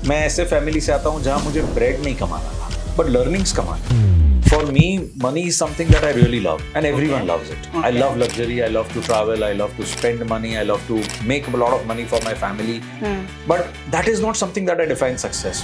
मैं ऐसे फैमिली से आता हूँ जहाँ मुझे ब्रेड नहीं कमाना था, बट लर्निंग्स कमाना। For me, money is something that I really love, and everyone loves it. I love luxury, I love to travel, I love to spend money, I love to make a lot of money for my family. But that is not something that I define success.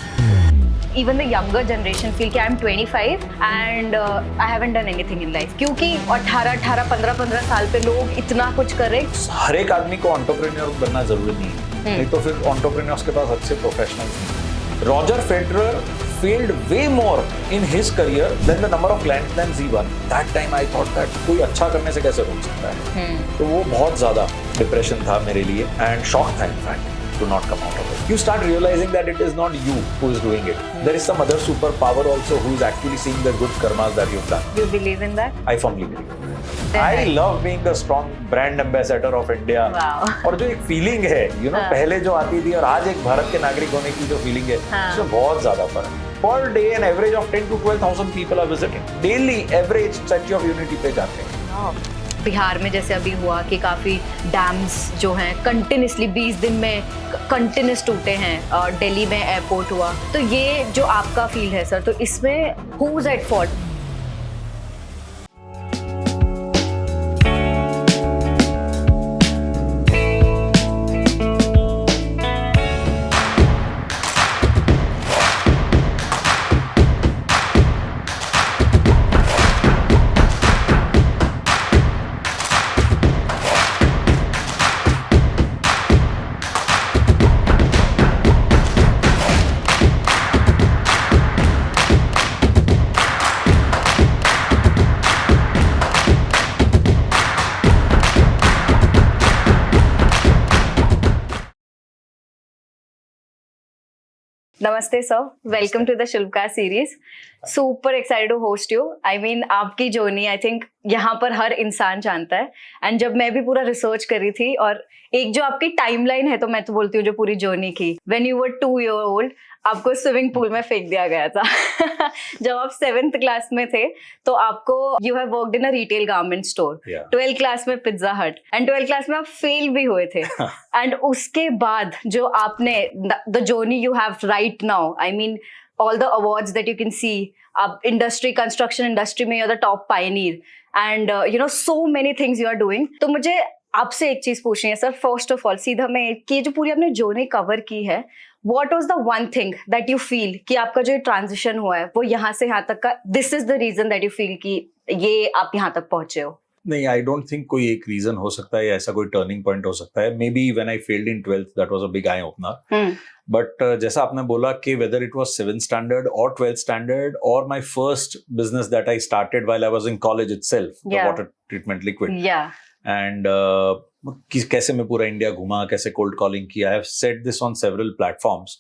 Even the younger generation feel कि I'm 25 and I haven't done anything in life. क्योंकि 18, 15 साल पे लोग इतना कुछ कर रहे हैं। हर एक आदमी को एंटरप्रेन्योर बनना जरूरी नहीं है, नहीं तो फिर एंटरप्रेन्योर्स के पास अच्छे प्रोफेशनल्स नहीं। Roger Federer failed way more in his career than the number of Grand Slams he won. That time I thought that कोई अच्छा करने से कैसे रोक सकता है। तो वो बहुत ज़्यादा डिप्रेशन था मेरे लिए and shock था in fact to not come out of it. You start realizing that it is not you who is doing it. There is some other superpower also who is actually seeing the good karmas that you've done. You believe in that? I firmly believe in that. I love being the strong brand ambassador of India. Wow. और जो एक feeling है, you know, पहले जो आती थी और आज एक भारत के नागरिक होने की जो फीलिंग है, उसमें बहुत ज़्यादा फर्क है। Per day an average of 10 to 12,000 people are visiting. Daily average Statue of Unity पे जाते हैं। बिहार में जैसे अभी हुआ कि काफ़ी डैम्स जो हैं कंटिन्यूसली 20 दिन में कंटिन्यूस टूटे हैं और दिल्ली में एयरपोर्ट हुआ। तो ये जो आपका फील्ड है सर, तो इसमें हु इज एट फॉल्ट? नमस्ते sir, welcome to the Shilpkar series. Super excited to host you. I mean आपकी जर्नी आई थिंक यहाँ पर हर इंसान जानता है। एंड जब मैं भी पूरा रिसर्च करी थी और एक जो आपकी टाइमलाइन है, तो मैं तो बोलती हूँ जो पूरी जर्नी की, when you were 2 year old आपको स्विमिंग पूल में फेंक दिया गया था। जब आप 7th क्लास में थे तो आपको you have worked in a retail garment store. 12th class में पिज्जा हट एंड 12th क्लास में आप फेल भी हुए थे। एंड उसके बाद जो आपने the journey you have right now, I mean all the awards that you can see, आप इंडस्ट्री, कंस्ट्रक्शन इंडस्ट्री में you are the top pioneer and you know so many things you are doing. तो मुझे आपसे एक चीज पूछनी है sir, first of all सीधा मैं कि जो पूरी आपने जर्नी कवर की है, What was the one thing that you feel कि आपका जो ट्रांजिशन हुआ है वो यहाँ से यहाँ तक का, this is the reason that you feel कि ये आप यहाँ तक पहुंचे हो? नहीं, आई डोंट थिंक कोई एक रीजन हो सकता है या ऐसा कोई टर्निंग पॉइंट हो सकता है। May be when I failed in 12th that was a big eye opener. But जैसा आपने बोला कि whether it was 7th standard और 12th स्टैंडर्ड और my first business that I started while I was in college itself, the water treatment liquid, and कैसे मैं पूरा India घुमा, कैसे कोल्ड कॉलिंग किया। I have said this on several platforms.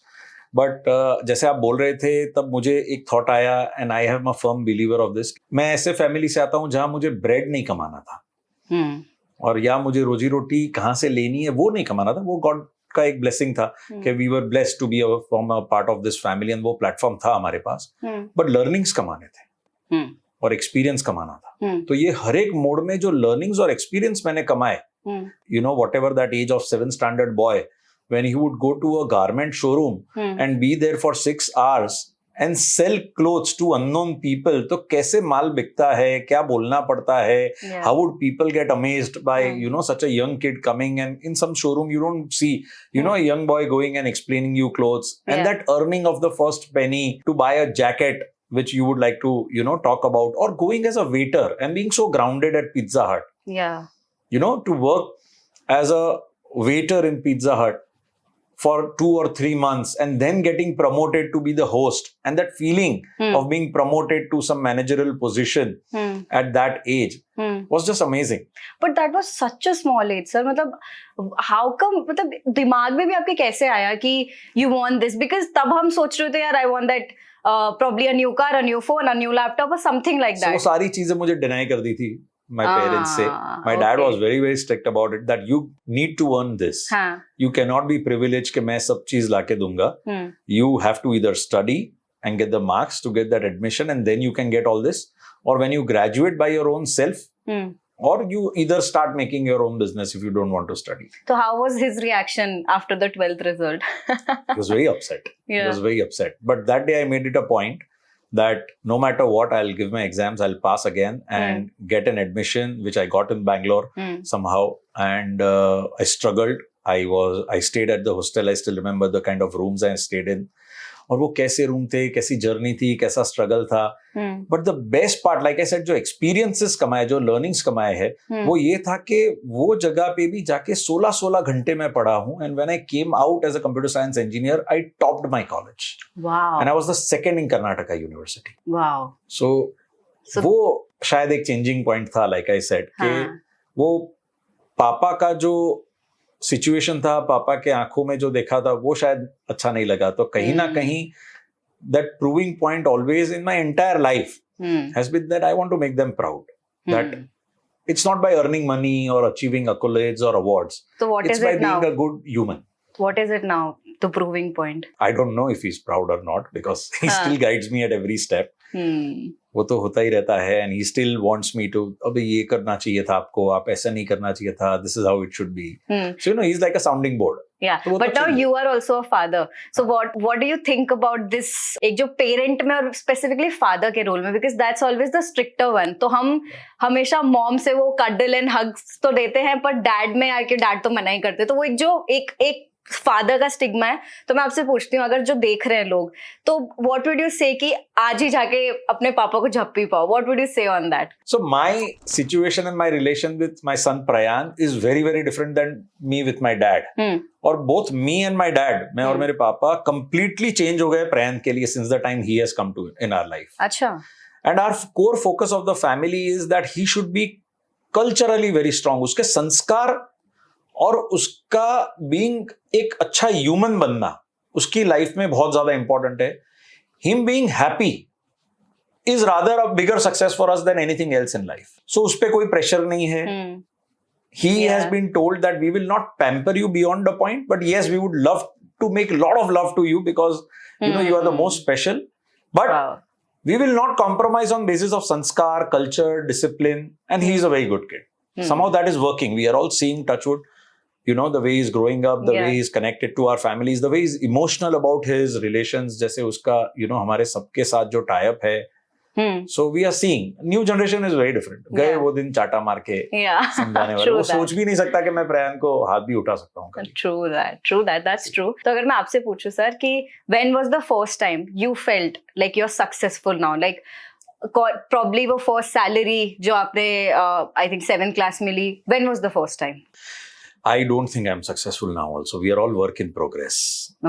But जैसे आप बोल रहे थे तब मुझे एक थॉट आया, and I am a firm believer of this. मैं ऐसे फैमिली से आता हूँ जहाँ मुझे ब्रेड नहीं कमाना था, और या मुझे रोजी रोटी कहाँ से लेनी है वो नहीं कमाना था। वो गॉड का एक ब्लेसिंग था कि we were blessed to be from a part of this family, and वो प्लेटफॉर्म था हमारे पास। बट लर्निंग्स कमाने थे और एक्सपीरियंस कमाना था। तो ये हर एक मोड में जो लर्निंग्स और एक्सपीरियंस मैंने कमाए, you know, whatever that age of 7th standard boy, when he would go to a garment showroom and be there for 6 hours and sell clothes to unknown people, तो कैसे माल बिकता है, क्या बोलना पड़ता है, how would people get amazed by you know such a young kid coming, and in some showroom you don't see you know a young boy going and explaining you clothes, and that earning of the first penny to buy a jacket which you would like to you know talk about, or going as a waiter and being so grounded at Pizza Hut. You know, to work as a waiter in Pizza Hut for 2 or 3 months and then getting promoted to be the host, and that feeling of being promoted to some managerial position at that age was just amazing. But that was such a small age, sir. मतलब how come, मतलब दिमाग में भी आपके कैसे आया कि you want this? Because तब हम सोच रहे थे यार I want that probably a new car, a new phone, a new laptop or something like that. So वो सारी चीजें मुझे डिनाई कर दी थी my parents say. My dad was very very strict about it, that you need to earn this. You cannot be privileged कि मैं सब चीज लाके दूंगा. You have to either study and get the marks to get that admission, and then you can get all this, or when you graduate by your own self, or you either start making your own business if you don't want to study. So how was his reaction after the 12th result? He was very upset. He Yeah. was very upset. But that day I made it a point that no matter what, I'll give my exams, I'll pass again and get an admission, which I got in Bangalore somehow. And I struggled. I stayed at the hostel. I still remember the kind of rooms I stayed in. और वो कैसे room थे, कैसी journey थी, कैसा struggle था. But the best part, like I said, जो experiences कमाए, जो लर्निंग्स कमाए हैं, वो ये था कि वो जगह पे भी जाके 16 घंटे मैं पढ़ा हूँ. And when I came out as a computer science engineer, I topped my college. Wow. And I was the second in Karnataka university. Wow. So वो शायद एक चेंजिंग पॉइंट था, लाइक आई सेड, कि वो पापा का जो सिचुएशन था, पापा के आंखों में जो देखा था, वो शायद अच्छा नहीं लगा. तो कहीं ना कहीं that proving point always in my entire life has been that I want to make them proud. That it's not by earning money or achieving accolades or awards. So what it's is by it now? being a good human. What is it now? The proving point. I don't know if he's proud or not, because he still guides me at every step. वो तो होता ही रहता है. And he still wants me to, अबे ये करना चाहिए था आपको, आप ऐसा नहीं करना चाहिए था, this is how it should be. So he's like a sounding board. Yeah, but now you are also a father. So what do you think about this? एक जो parent में और specifically father के role में, because that's always the stricter one. तो हम हमेशा mom से वो cuddle and hugs तो देते हैं, पर dad में आके dad तो मना ही करते. तो वो एक जो एक फादर का स्टिग्मा है. तो मैं आपसे पूछती हूँ, अगर जो देख रहे हैं लोग, तो व्हाट वुड यू से कि आज ही जाके अपने पापा को झप्पी पाओ? What would you say on that? So my situation and my relation with my son Prayaan is very very different than me with my dad. और both me and my dad, मैं और मेरे पापा, कंप्लीटली चेंज हो गए प्रयान के लिए since the time he has come to in our life. अच्छा. And our core focus of the family is that he should be culturally very strong. उसके संस्कार और उसका बीइंग एक अच्छा ह्यूमन बनना उसकी लाइफ में बहुत ज्यादा इंपॉर्टेंट है. Him being happy is rather a bigger success for us than anything else in life. So उस पे कोई प्रेशर नहीं है. He has been told that we will not pamper you beyond the point, but yes, we would love to make a lot of love to you because you are the most special. But we will not compromise on basis of sanskar, culture, discipline, and he is a very good kid. Somehow that is working. We are all seeing, touchwood, the way he's growing up, the way he's connected to our families, the way he's emotional about his relations. जैसे उसका हमारे सबके साथ जो tie up है. So we are seeing new generation is very different. गए वो दिन चाटा मार के समझाने वाले, वो सोच भी नहीं सकता कि मैं प्रयान को हाथ भी उठा सकता हूँ कभी. True that, that's true. तो अगर मैं आपसे पूछूं सर कि when was the first time you felt like you're successful now, like probably वो first salary जो आपने I think 7th class milli, when was the first time? I don't think I'm successful now also. We are all work in progress.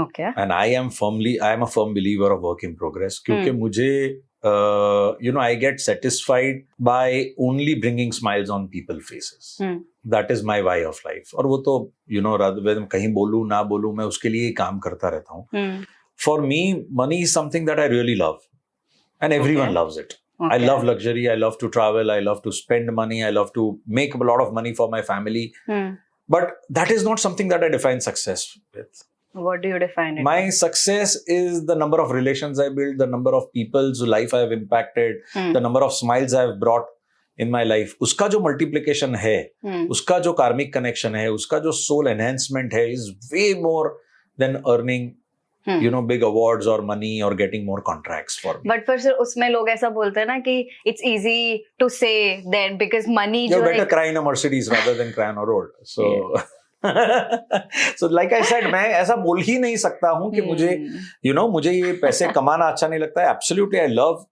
Okay. And I am a firm believer of work in progress. क्योंकि मुझे I get satisfied by only bringing smiles on people's faces. That is my way of life. और वो तो rather than कहीं बोलूं ना बोलूं, मैं उसके लिए काम करता रहता हूँ. For me, money is something that I really love, and everyone loves it. I love luxury. I love to travel. I love to spend money. I love to make a lot of money for my family. But that is not something that I define success with. What do you define it? My success is the number of relations I build, the number of people's life I have impacted, the number of smiles I have brought in my life. उसका जो multiplication है, उसका जो karmic connection है, उसका जो soul enhancement है, is way more than earning big awards or money or getting more contracts for me. But फिर sir उसमें लोग ऐसा बोलते हैं ना कि it's easy to say that because money You better cry in a Mercedes rather than cry on a road. So so like I said, मैं ऐसा बोल ही नहीं सकता हूँ कि मुझे ये पैसे कमाना अच्छा नहीं लगता है. Absolutely, I love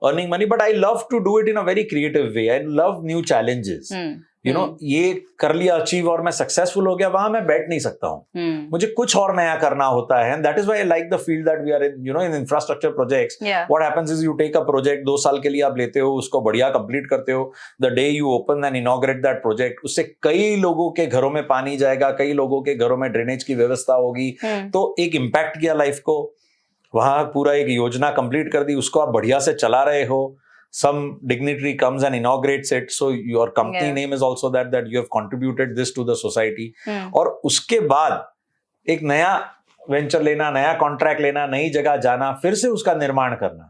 earning money, but I love to do it in a very creative way. I love new challenges. ये कर लिया अचीव और मैं सक्सेसफुल हो गया, वहां मैं बैठ नहीं सकता हूँ. मुझे कुछ और नया करना होता है. And that is why I like the field that we are in, in infrastructure projects. What happens is you take a project, 2 साल के लिए आप लेते हो, उसको बढ़िया कंप्लीट करते हो. The day you open and inaugurate that project, उससे कई लोगों के घरों में पानी जाएगा, कई लोगों के घरों में ड्रेनेज की व्यवस्था होगी. तो एक इम्पैक्ट किया लाइफ को, वहां पूरा एक योजना कंप्लीट कर दी, उसको आप बढ़िया से चला रहे हो. Some dignitary comes and inaugurates it, so your company name is also that you have contributed this to the society. और उसके बाद एक नया वेंचर लेना, नया कॉन्ट्रैक्ट लेना, नई जगह जाना, फिर से उसका निर्माण करना.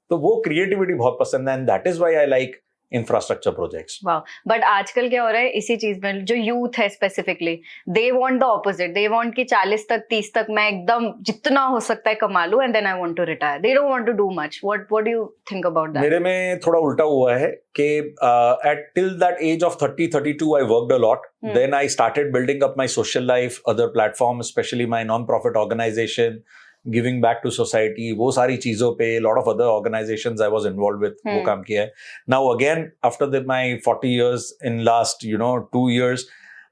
तो वो क्रिएटिविटी बहुत पसंद है. And that is why I like infrastructure projects. वाह, बट आजकल क्या हो रहा है इसी चीज में, जो यूथ है specifically, they want the opposite, they want कि 40 तक 30 तक मैं एकदम जितना हो सकता है कमा लूं and then I want to retire, they don't want to do much. What do you think about that? मेरे में थोड़ा उल्टा हुआ है कि at till that age of 30-32 I worked a lot. Then I started building up my social life, other platforms, especially my non-profit organization, giving back to society, वो सारी चीजों पे lot of other organizations I was involve with, वो काम किया है. Now again after my 40 years in last 2 years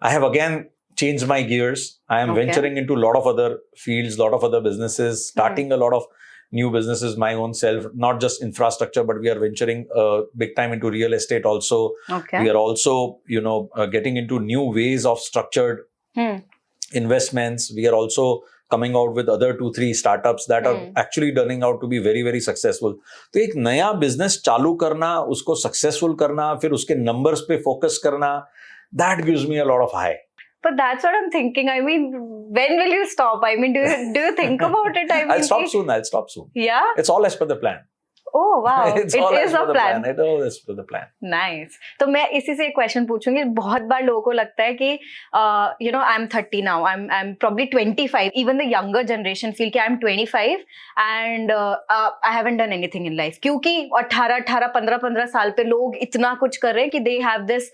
I have again changed my gears. I am venturing into a lot of other fields, lot of other businesses, starting a lot of new businesses my own self, not just infrastructure, but we are venturing big time into real estate also. We are also getting into new ways of structured investments. We are also coming out with other 2-3 startups that are actually turning out to be very very successful. तो एक नया business चालू करना, उसको successful करना, फिर उसके numbers पे फोकस करना, that gives me a lot of high. But that's what I'm thinking. I mean, when will you stop? I mean, do you think about it? I mean, I'll stop soon. Yeah? It's all as per the plan. Oh wow, It's it all is as per a the plan. It all is for the plan. Nice. तो मैं इसी से एक question पूछूंगी. बहुत बार लोगों को लगता है कि I'm 30 now, I'm probably 25. Even the younger generation feel कि I'm 25 and I haven't done anything in life. क्योंकि 15 साल पे लोग इतना कुछ कर रहे हैं कि they have this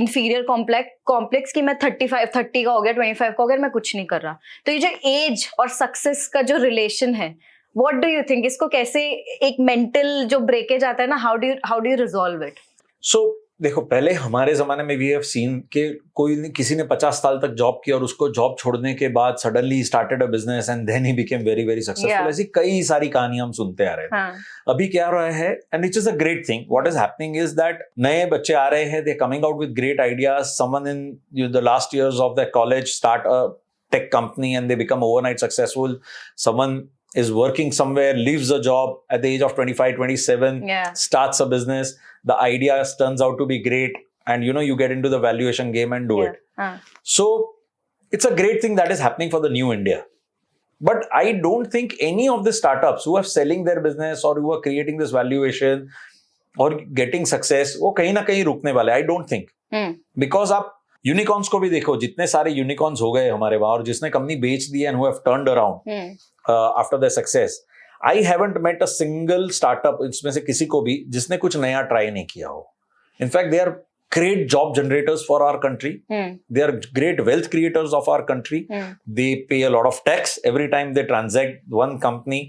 inferior complex कि मैं 30 का हो गया, 25 का हो गया, मैं कुछ नहीं कर रहा. तो ये जो एज और सक्सेस का जो रिलेशन है, What do you think? इसको कैसे एक मेंटल जो ब्रेकेज आता है ना, how do you resolve it? So देखो, पहले हमारे जमाने में we have seen कि किसी ने 50 साल तक जॉब किया और उसको जॉब छोड़ने के बाद suddenly he started a business and then he became very very successful. ऐसी कई सारी कहानियां हम सुनते आ रहे हैं. अभी क्या हो रहा है, and which is a great thing. What is happening is that नए बच्चे आ रहे हैं, they coming out with great ideas. Someone in the last years of their college start a tech company and they become overnight successful. Someone is working somewhere, leaves a job at the age of 25, 27, starts a business. The idea turns out to be great, and you get into the valuation game and do it. So it's a great thing that is happening for the new India. But I don't think any of the startups who are selling their business or who are creating this valuation or getting success, वो कहीं ना कहीं रुकने वाले. I don't think. Because आप unicorns को भी देखो, जितने सारे यूनिकॉर्न्स हो गए हमारे वहां, और जिसने कंपनी बेच दी and who have turned around after their success, I haven't met a single startup इसमें से किसी को भी जिसने कुछ नया ट्राई नहीं किया हो. In fact they are great job generators for our country. They are great wealth creators of our country. They pay a lot of tax every time they transact one company.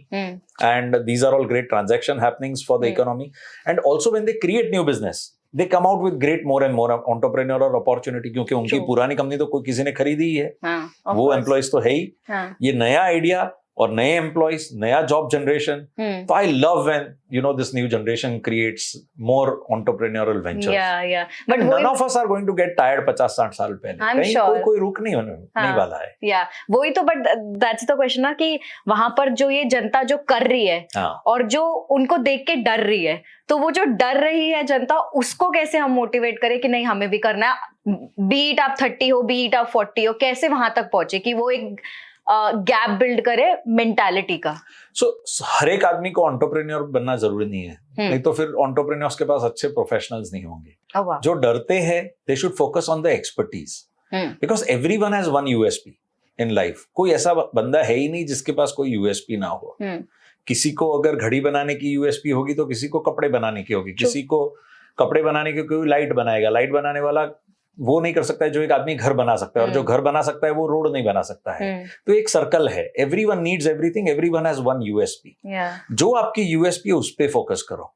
And these are all great transaction happenings for the economy. And also when they create new business, they come out with great more and more entrepreneurial opportunity, क्योंकि उनकी पुरानी company तो कोई किसी ने खरीदी ही है, वो एम्प्लॉइज तो है ही. ये नया आइडिया और नए एम्प्लॉइज, नया जॉब जनरेशन. तो I love when this new generation creates more entrepreneurial ventures. But none of us are going to get tired 50-60 साल पहले. कहीं कोई रुक नहीं वाला है. वही तो. बट दैट्स द क्वेश्चन ना, कि वहां पर जो ये जनता जो कर रही है और जो उनको देख के डर रही है, तो वो जो डर रही है जनता, उसको कैसे हम मोटिवेट करें कि नहीं हमें भी करना है, बीट आप 30 हो, बीट आप 40 हो, कैसे वहां तक पहुंचे कि वो एक गैप बिल्ड करे मेंटालिटी का. सो हर एक आदमी को एंटरप्रेन्योर बनना जरूरी नहीं है. नहीं तो फिर एंटरप्रेन्योर्स के पास अच्छे प्रोफेशनल्स नहीं होंगे. जो डरते हैं, they should focus on the expertise, because everyone has one USP in life. कोई ऐसा बंदा है ही नहीं जिसके पास कोई यूएसपी ना हो. किसी को अगर घड़ी बनाने की यूएसपी होगी तो किसी को कपड़े बनाने की होगी. किसी को कपड़े बनाने की कोई लाइट बनाएगा. लाइट बनाने वाला वो नहीं कर सकता है जो एक आदमी घर बना सकता है, और जो घर बना सकता है वो रोड नहीं बना सकता है. तो एक सर्कल है. Everyone needs everything, everyone has one USP. जो आपकी यूएसपी है उस पे फोकस करो.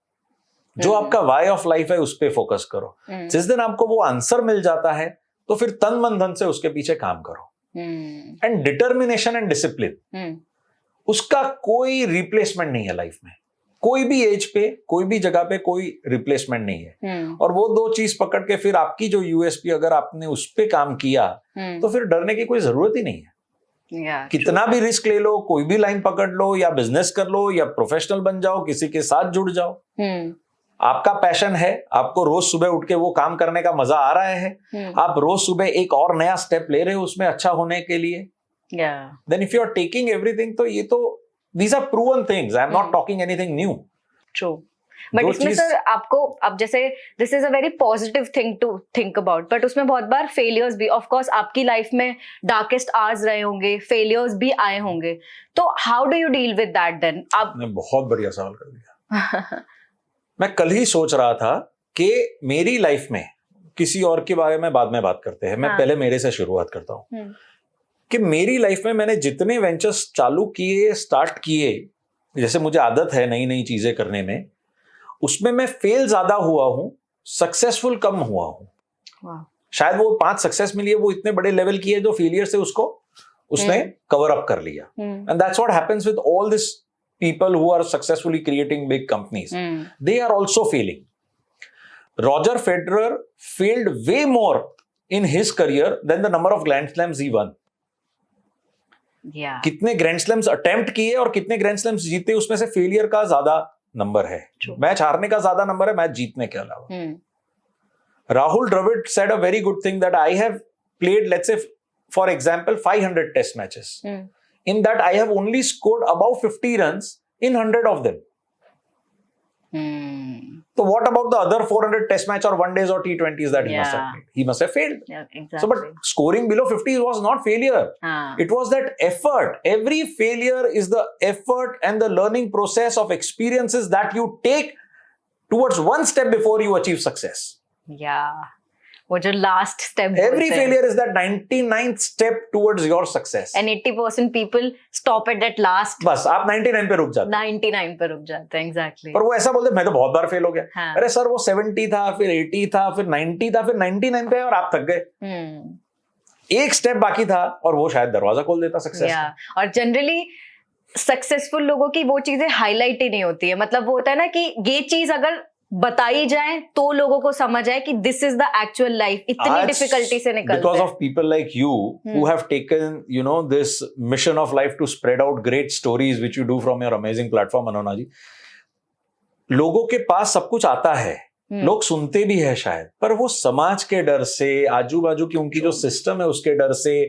जो आपका वाई ऑफ लाइफ है उस पे फोकस करो. जिस दिन आपको वो आंसर मिल जाता है तो फिर तन मन धन से उसके पीछे काम करो. एंड डिटर्मिनेशन एंड डिसिप्लिन, उसका कोई रिप्लेसमेंट नहीं है लाइफ में. कोई भी एज पे, कोई भी जगह पे कोई रिप्लेसमेंट नहीं है. और वो दो चीज पकड़ के फिर आपकी जो यूएसपी, अगर आपने उस पे काम किया तो फिर डरने की कोई जरूरत ही नहीं है. कितना भी रिस्क ले लो, कोई भी लाइन पकड़ लो, या बिजनेस कर लो, या प्रोफेशनल बन जाओ, किसी के साथ जुड़ जाओ. आपका पैशन है, आपको रोज सुबह उठ के वो काम करने का मजा आ रहा है, आप रोज सुबह एक और नया स्टेप ले रहे हो उसमें अच्छा होने के लिए, then if you are taking everything, तो ये तो these are proven things. I am not talking anything new. True. But इसमें सर आपको अब जैसे this is a very positive thing to think about, but उसमें बहुत बार फेलियर्स भी, ऑफ कोर्स आपकी लाइफ में डार्केस्ट आवर्स रहे होंगे, फेलियर्स भी आए होंगे, तो how do you deal with that then? आपने बहुत बढ़िया सवाल कर दिया। मैं कल ही सोच रहा था कि मेरी लाइफ में, किसी और के बारे में बाद में बात करते हैं, मैं पहले मेरे से शुरुआत करता हूँ कि मेरी लाइफ में मैंने जितने वेंचर्स चालू किए, स्टार्ट किए, जैसे मुझे आदत है नई नई चीजें करने में, उसमें मैं फेल ज्यादा हुआ हूं, सक्सेसफुल कम हुआ हूं। शायद वो 5 सक्सेस मिली है, वो इतने बड़े लेवल की है जो फेलियर से उसने कवर अप कर लिया। And that's what happens with all this people who are successfully creating big companies. They are also failing. Roger Federer failed way more in his career than the number of Grand Slams he won. Yeah. कितने Grand Slams attempt किए और कितने Grand Slams जीते, उसमें से failure का ज्यादा number है। मैच हारने का ज्यादा नंबर है मैच जीतने के अलावा। Rahul Dravid said a very good thing that I have played, let's say, for example, 500 test matches. In that, I have only scored above 50 runs in 100 of them. So what about the other 400 test match or one days or T20s that he must have played? He must have failed. Yeah, exactly. So, but scoring below 50 was not failure. It was that effort. Every failure is the effort and the learning process of experiences that you take towards one step before you achieve success. Yeah. वो जो last step, every failure is that 99th step towards your success, and 80% people stop at that last, बस आप 99 पे रुक जाते हैं, 99 पे रुक जाते हैं। एग्जैक्टली। पर वो ऐसा बोलते मैं तो बहुत बार फेल हो गया। हाँ। अरे सर वो 70 था, फिर 80 था, फिर 90 था, फिर 99 पे और आप थक गए। एक स्टेप बाकी था और वो शायद दरवाजा खोल देता सक्सेस का। और जनरली सक्सेसफुल लोगों की वो चीजें हाईलाइट ही नहीं होती है। मतलब वो होता है ना कि ये चीज अगर बताई जाए तो लोगों को समझ आए कि this is the actual life, इतनी डिफिकल्टी से निकलते हैं। Because of people like you who have taken, you know, this mission of life to spread out great stories which you do from your amazing platform, अनोना जी। लोगों के पास सब कुछ आता है, लोग सुनते भी है शायद, पर वो समाज के डर से, आजू बाजू की उनकी जो सिस्टम है उसके डर से,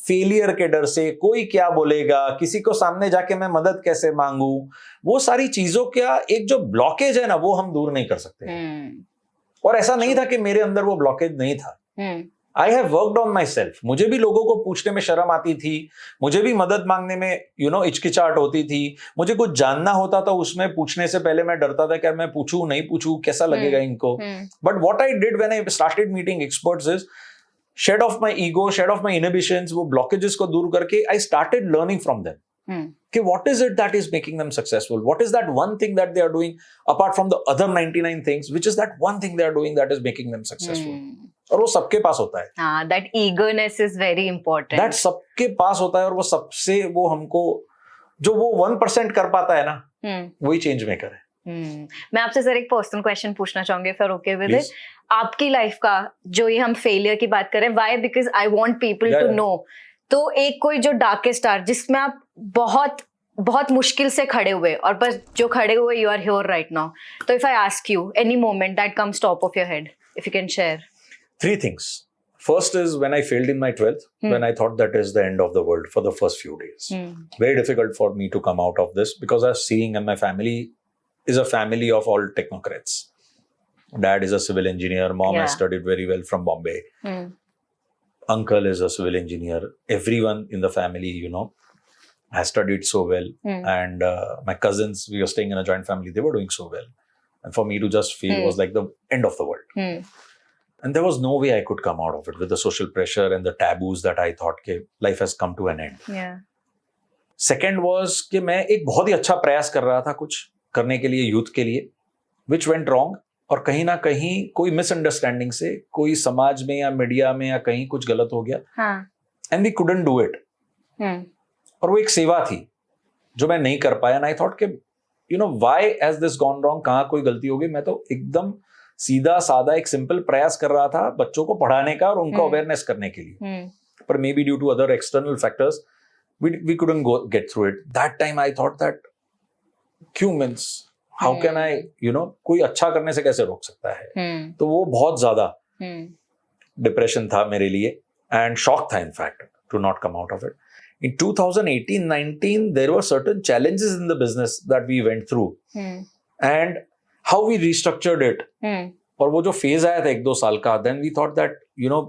फेलियर के डर से, कोई क्या बोलेगा, किसी को सामने जाके मैं मदद कैसे मांगू, वो सारी चीजों का एक जो ब्लॉकेज है ना, वो हम दूर नहीं कर सकते। और ऐसा नहीं था कि मेरे अंदर वो ब्लॉकेज नहीं था। I have worked on my self. मुझे भी लोगों को पूछने में शर्म आती थी, मुझे भी मदद मांगने में हिचकिचाहट होती थी, मुझे कुछ जानना होता था उसमें पूछने से पहले मैं डरता था कि मैं पूछूं नहीं पूछूं, कैसा लगेगा इनको। But what I did when I started meeting experts is shed off my ego, shed off my inhibitions, वो blockages को दूर करके I started learning from them. कि what is it that is making them successful? What is that one thing that they are doing apart from the other 99 things? Which is that one thing they are doing that is making them successful? और वो सबके पास होता है। हाँ, that eagerness is very important. That सबके पास होता है और वो सबसे वो हमको जो वो 1% कर पाता है ना, वही चेंज मेकर है। मैं आपसे सर एक पर्सनल क्वेश्चन पूछना चाहूंगी, फिर ओके विद इट। आपकी लाइफ का जो ये हम फेलियर की बात करें, why? Because I want people to know. तो एक कोई जो डार्केस्ट स्टार जिसमें आप बहुत बहुत मुश्किल से खड़े हुए, और बस जो खड़े हुए you are here right now, तो if I ask you any moment that comes top of your head, if you can share. 3 things. First is when I failed in my 12th, when I thought that is the end of the world for the first few days. Very difficult for me to come out of this because I was seeing, and my family is a family of all technocrats. Dad is a civil engineer. Mom has studied very well from Bombay. Uncle is a civil engineer. Everyone in the family, has studied so well. And my cousins, we were staying in a joint family. They were doing so well. And for me to just feel was like the end of the world. And there was no way I could come out of it with the social pressure and the taboos that I thought कि life has come to an end. Second was कि मैं एक बहुत ही अच्छा प्रयास कर रहा था कुछ करने के लिए, यूथ के लिए, which went wrong. और कहीं ना कहीं कोई मिसअंडरस्टैंडिंग से, कोई समाज में या मीडिया में या कहीं कुछ गलत हो गया, and we couldn't do it. और वो एक सेवा थी जो मैं नहीं कर पाया। एंड आई थॉट कि why has this gone wrong, कहाँ कोई गलती हो गई। मैं तो एकदम सीधा सादा एक सिंपल प्रयास कर रहा था बच्चों को पढ़ाने का और उनका अवेयरनेस करने के लिए, पर maybe due to other external factors we couldn't get through it. That time I thought that क्यों, मीन्स हाउ कैन आई, कोई अच्छा करने से कैसे रोक सकता है। तो वो बहुत ज्यादा डिप्रेशन था मेरे लिए, एंड शॉक था in fact to not come out of it. In 2018-19, there were certain challenges in the business that we went through. And how we restructured it. और वो जो phase आया था 1-2 साल का, then we thought that, you know,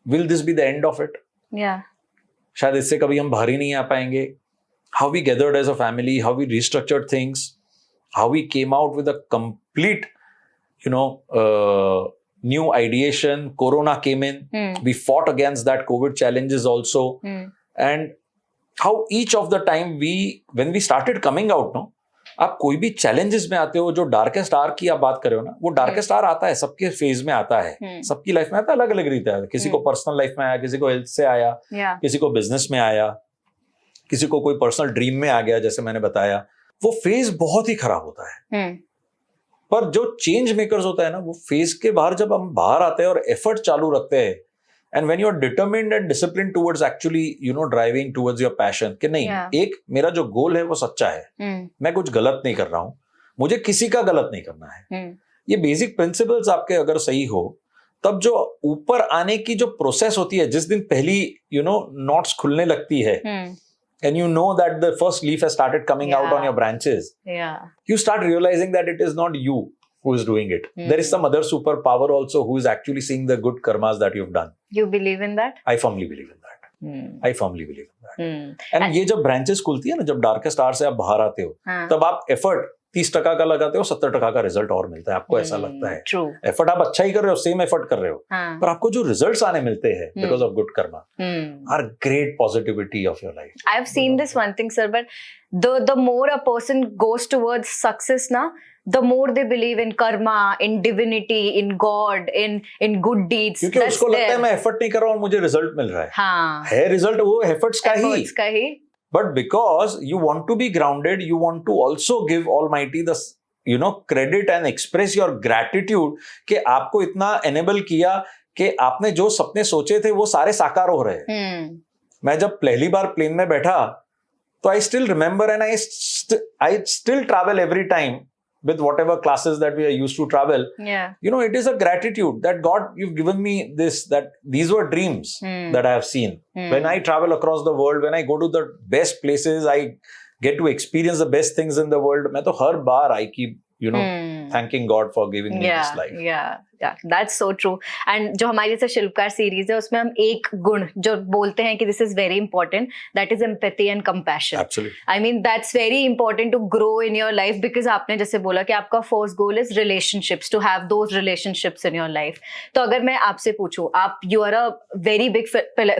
will this be the end of it? Yeah. शायद इससे कभी हम बाहर ही नहीं आ पाएंगे. How we gathered as a family, how we restructured things, how we came out with a complete, you know, new ideation. Corona came in. We fought against that COVID challenges also. And how each of the time when we started coming out, no, आप कोई भी challenges में आते हो, जो darkest hour की आप बात कर रहे हो ना, वो darkest hour आता है, सबके phase में आता है, सबकी life में आता है, अलग अलग रीते आता है. किसी को personal life में आया, किसी को health से आया, किसी को business में आया, किसी को कोई पर्सनल ड्रीम में आ गया, जैसे मैंने बताया. वो फेज बहुत ही खराब होता है. पर जो चेंज मेकर्स होता है ना, वो फेज के बाहर जब हम बाहर आते हैं और एफर्ट चालू रखते हैं, and when you are determined and discipline towards actually, you know, driving towards your passion, कि नहीं, एक मेरा जो गोल है वो सच्चा है, मैं कुछ गलत नहीं कर रहा हूं, मुझे किसी का गलत नहीं करना है. ये बेसिक प्रिंसिपल्स आपके अगर सही हो, तब जो ऊपर आने की जो प्रोसेस होती है, जिस दिन पहली, यू नो, नॉट्स खुलने लगती है, and you know that the first leaf has started coming out on your branches, you start realizing that it is not you who is doing it. There is some other superpower also who is actually seeing the good karmas that you've done. You believe in that? I firmly believe in that. I firmly believe in that. And ये जब branches खुलती है ना, जब darkest hour से आप बाहर आते हो, तब आप effort 30% का लगाते हो, 70% का रिजल्ट और मिलता है. आपको ऐसा लगता है एफर्ट आप अच्छा ही कर रहे हो, सेम एफर्ट कर रहे हो, पर आपको जो रिजल्ट्स आने मिलते हैं because of good karma or great positivity of your life. I have seen this one thing sir, but the more a person goes towards success ना, the more they believe in karma, in divinity, in God, in good deeds. क्योंकि उसको लगता है मैं effort नहीं कर रहा हूँ, मुझे रिजल्ट मिल रहा है. है रिजल्ट वो एफर्ट्स का ही. But because you want to be grounded, you want to also give Almighty the, you know, credit and express your gratitude कि आपको इतना enable किया कि आपने जो सपने सोचे थे वो सारे साकार हो रहे हैं. मैं जब पहली बार प्लेन में बैठा, तो I still remember and I still travel every time with whatever classes that we are used to travel. You know, it is a gratitude that God, you've given me this, that these were dreams that I have seen. When I travel across the world, when I go to the best places, I get to experience the best things in the world. मैं तो हर बार I keep, you know, thanking God for giving me this life. Yeah, that's so true. And जो हमारी जैसे शिल्पकार series है, उसमें हम एक गुण जो बोलते हैं कि this is very important, that is empathy and compassion. Absolutely. I mean, that's very important to grow in your life, because आपने जैसे बोला कि आपका first goal is relationships, to have those relationships in your life. तो अगर मैं आपसे पूछूं, आप you are a very big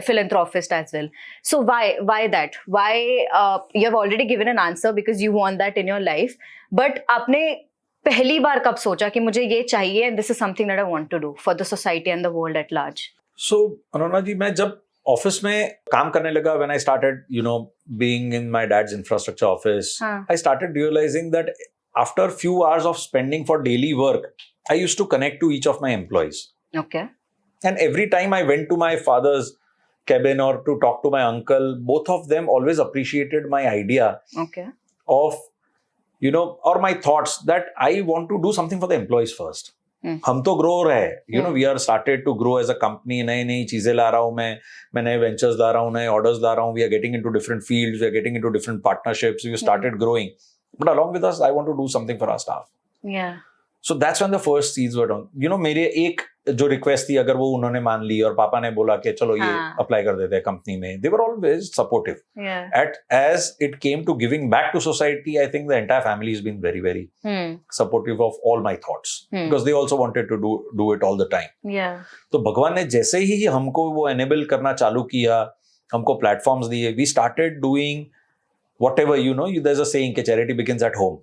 philanthropist as well. So why that? Why you have already given an answer because you want that in your life. But आपने पहली बार कब सोचा कि मुझे ये चाहिए and this is something that I want to do for the society and the world at large? So अनोना जी, मैं जब ऑफिस में काम करने लगा, when I started, you know, being in my dad's infrastructure office, I started realizing that after few hours of spending for daily work, I used to connect to each of my employees. Okay. And every time I went to my father's cabin or to talk to my uncle, both of them always appreciated my idea. Okay. Of, you know, or my thoughts that I want to do something for the employees first. हम तो grow रहे हैं, you know, we are started to grow as a company. नई नई चीजें ला रहा हूँ मैं नए वेंचर्स ला रहा हूँ, नए ऑर्डर्स ला रहा हूँ. We are getting into different fields, we are getting into different partnerships, we started growing. But along with us, I want to do something for our staff. Yeah. So that's when the first seeds were done. You know, मेरे एक जो request थी, अगर वो उन्होंने मान ली और पापा ने बोला कि चलो ये अप्लाई कर देते हैं कंपनी में, they were always supportive. As it came to giving back to society, I think the entire family has been very, very supportive of all my thoughts, because they also wanted to do it all the time. तो भगवान ने जैसे ही हमको वो enable करना चालू किया, हमको platforms दिए, we started doing whatever, you know, there's a saying कि charity begins at home.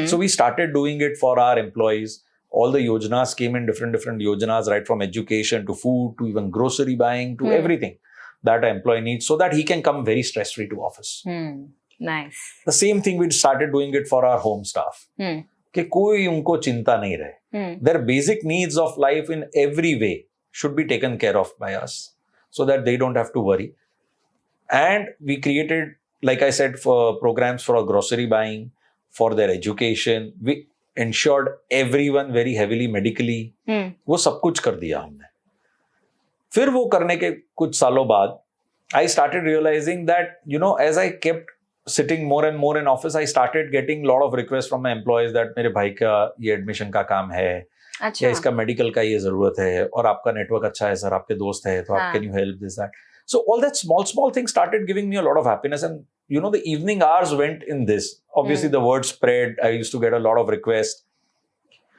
So we started doing it for our employees. All the yojanas came in different yojanas, right from education to food to even grocery buying to everything that an employee needs, so that he can come very stress free to office. Nice. The same thing we started doing it for our home staff. कि कोई उनको चिंता नहीं रहे. Their basic needs of life in every way should be taken care of by us, so that they don't have to worry. And we created, like I said, for programs for grocery buying, for their education. We ensured everyone very heavily medically. वो सब कुछ कर दिया हमने. फिर वो करने के कुछ सालों बाद I started realizing that, you know, as I kept sitting more and more in office, I started getting lot of requests from my employees that मेरे भाई का ये एडमिशन का काम है, अच्छा या इसका मेडिकल का ये जरूरत है, और आपका नेटवर्क अच्छा है सर, आपके दोस्त है तो आप हाँ. Can you help this that. So all that small things started giving me a lot of happiness, and you know the evening hours went in this. Obviously the word spread. I used to get a lot of requests,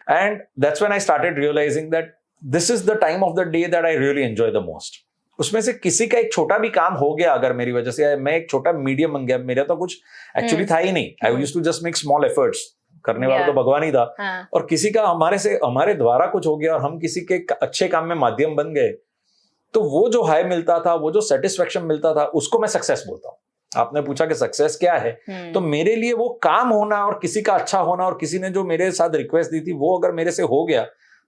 and that's when I started realizing that this is the time of the day that I really enjoy the most. उसमें से किसी का एक छोटा भी काम हो गया अगर मेरी वजह से, मैं एक छोटा मीडियम बन गया, मेरा तो कुछ एक्चुअली था ही नहीं. I used to just make small efforts, करने वाला तो भगवान ही था. हाँ. और किसी का हमारे द्वारा कुछ हो गया और हम किसी के अच्छे काम में माध्यम बन गए, तो वो जो हाई मिलता था, वो जो सेटिस्फेक्शन मिलता था, उसको मैं सक्सेस बोलता हूँ. आपने पूछा कि सक्सेस क्या है, तो मेरे लिए वो काम होना और किसी का अच्छा होना, और किसी ने जो मेरे साथ रिक्वेस्ट दी थी वो अगर मेरे से हो गया,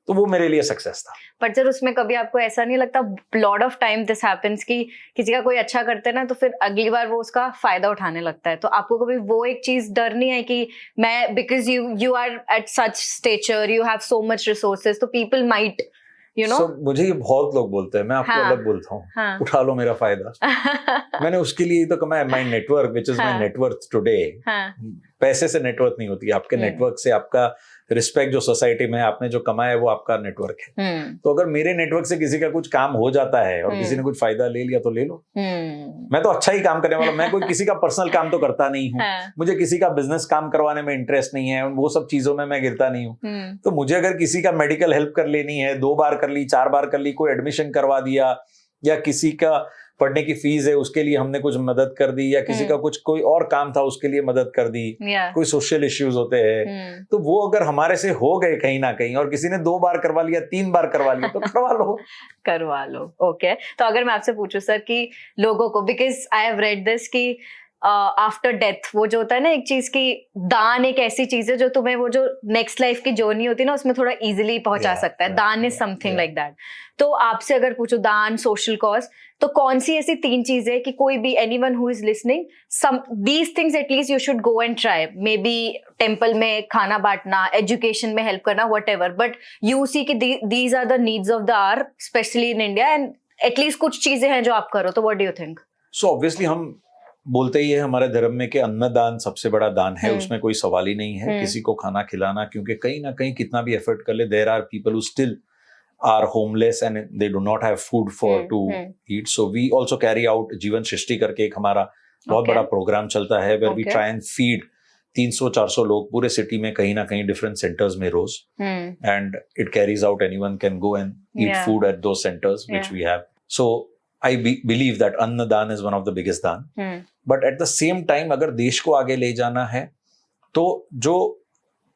तो वो मेरे लिए सक्सेस था. पर सर उसमें कभी आपको ऐसा नहीं लगता, lot of time this happens, कि किसी का कोई अच्छा करते हैं ना तो फिर अगली बार वो उसका फायदा उठाने लगता है, तो आपको कभी वो एक चीज डर नहीं है कि मैं, because you are at such stature, you have so much resources, तो पीपल माइट यू नो. मुझे ये बहुत लोग बोलते हैं, मैं आपको हाँ. अलग बोलता हूँ, हाँ. उठा लो मेरा फायदा. मैंने उसके लिए तो कमाया, my network which is my net worth today. पैसे से नेटवर्क नहीं होती, आपके नेटवर्क से आपका रिस्पेक्ट जो सोसाइटी में आपने जो कमाया है वो आपका नेटवर्क है. तो अगर मेरे नेटवर्क से किसी का कुछ काम हो जाता है और किसी ने कुछ फायदा ले लिया तो ले लो. मैं तो अच्छा ही काम करने वाला, मैं कोई किसी का पर्सनल काम तो करता नहीं हूँ. मुझे किसी का बिजनेस काम करवाने में इंटरेस्ट नहीं है, वो सब चीजों में मैं गिरता नहीं हूँ. तो मुझे अगर किसी का मेडिकल हेल्प कर लेनी है, 2 बार कर ली, 4 बार कर ली, कोई एडमिशन करवा दिया, या किसी का पढ़ने की फीस है उसके लिए हमने कुछ मदद कर दी, या किसी का कुछ कोई और काम था उसके लिए मदद कर दी, कोई सोशल इश्यूज होते हैं, तो वो अगर हमारे से हो गए कहीं ना कहीं, और किसी ने 2 बार करवा लिया, 3 बार करवा लिया, तो करवा लो. ओके. तो अगर मैं आपसे पूछूं सर कि लोगों को, because I have read this कि आफ्टर डेथ वो जो होता है ना एक चीज की, दान एक ऐसी चीज है जो तुम्हें वो जो नेक्स्ट लाइफ की जर्नी होती है ना उसमें थोड़ा इजीली पहुंचा सकता है. दान इज समथिंग लाइक दैट. तो आपसे अगर पूछो दान, सोशल कॉज, तो कौन सी ऐसी 3 चीजें कि कोई भी anyone who is listening, some these things at least you should go and try, maybe temple में खाना बांटना, एजुकेशन में हेल्प करना, व्हाटएवर, बट यू सी कि these are the needs of the hour specially in India, and at least कुछ चीजें हैं जो आप करो, तो what do you think? So obviously हम बोलते ही है हमारे धर्म में कि अन्नदान सबसे बड़ा दान है, उसमें कोई सवाल ही नहीं है किसी को खाना खिलाना, क्योंकि कहीं ना कहीं कितना भी एफर्ट कर ले, there are people who still are homeless and they do not have food for to eat. So we also carry out जीवन सृष्टि करके एक हमारा बहुत बड़ा प्रोग्राम चलता है, where we try and feed 300-400 लोग पूरे सिटी में कहीं ना कहीं डिफरेंट सेंटर्स में रोज, and it carries out, anyone can go and eat food at those centers which we have. So I believe that अन्नदान is one of the biggest दान. But at the same time अगर देश को आगे ले जाना है तो जो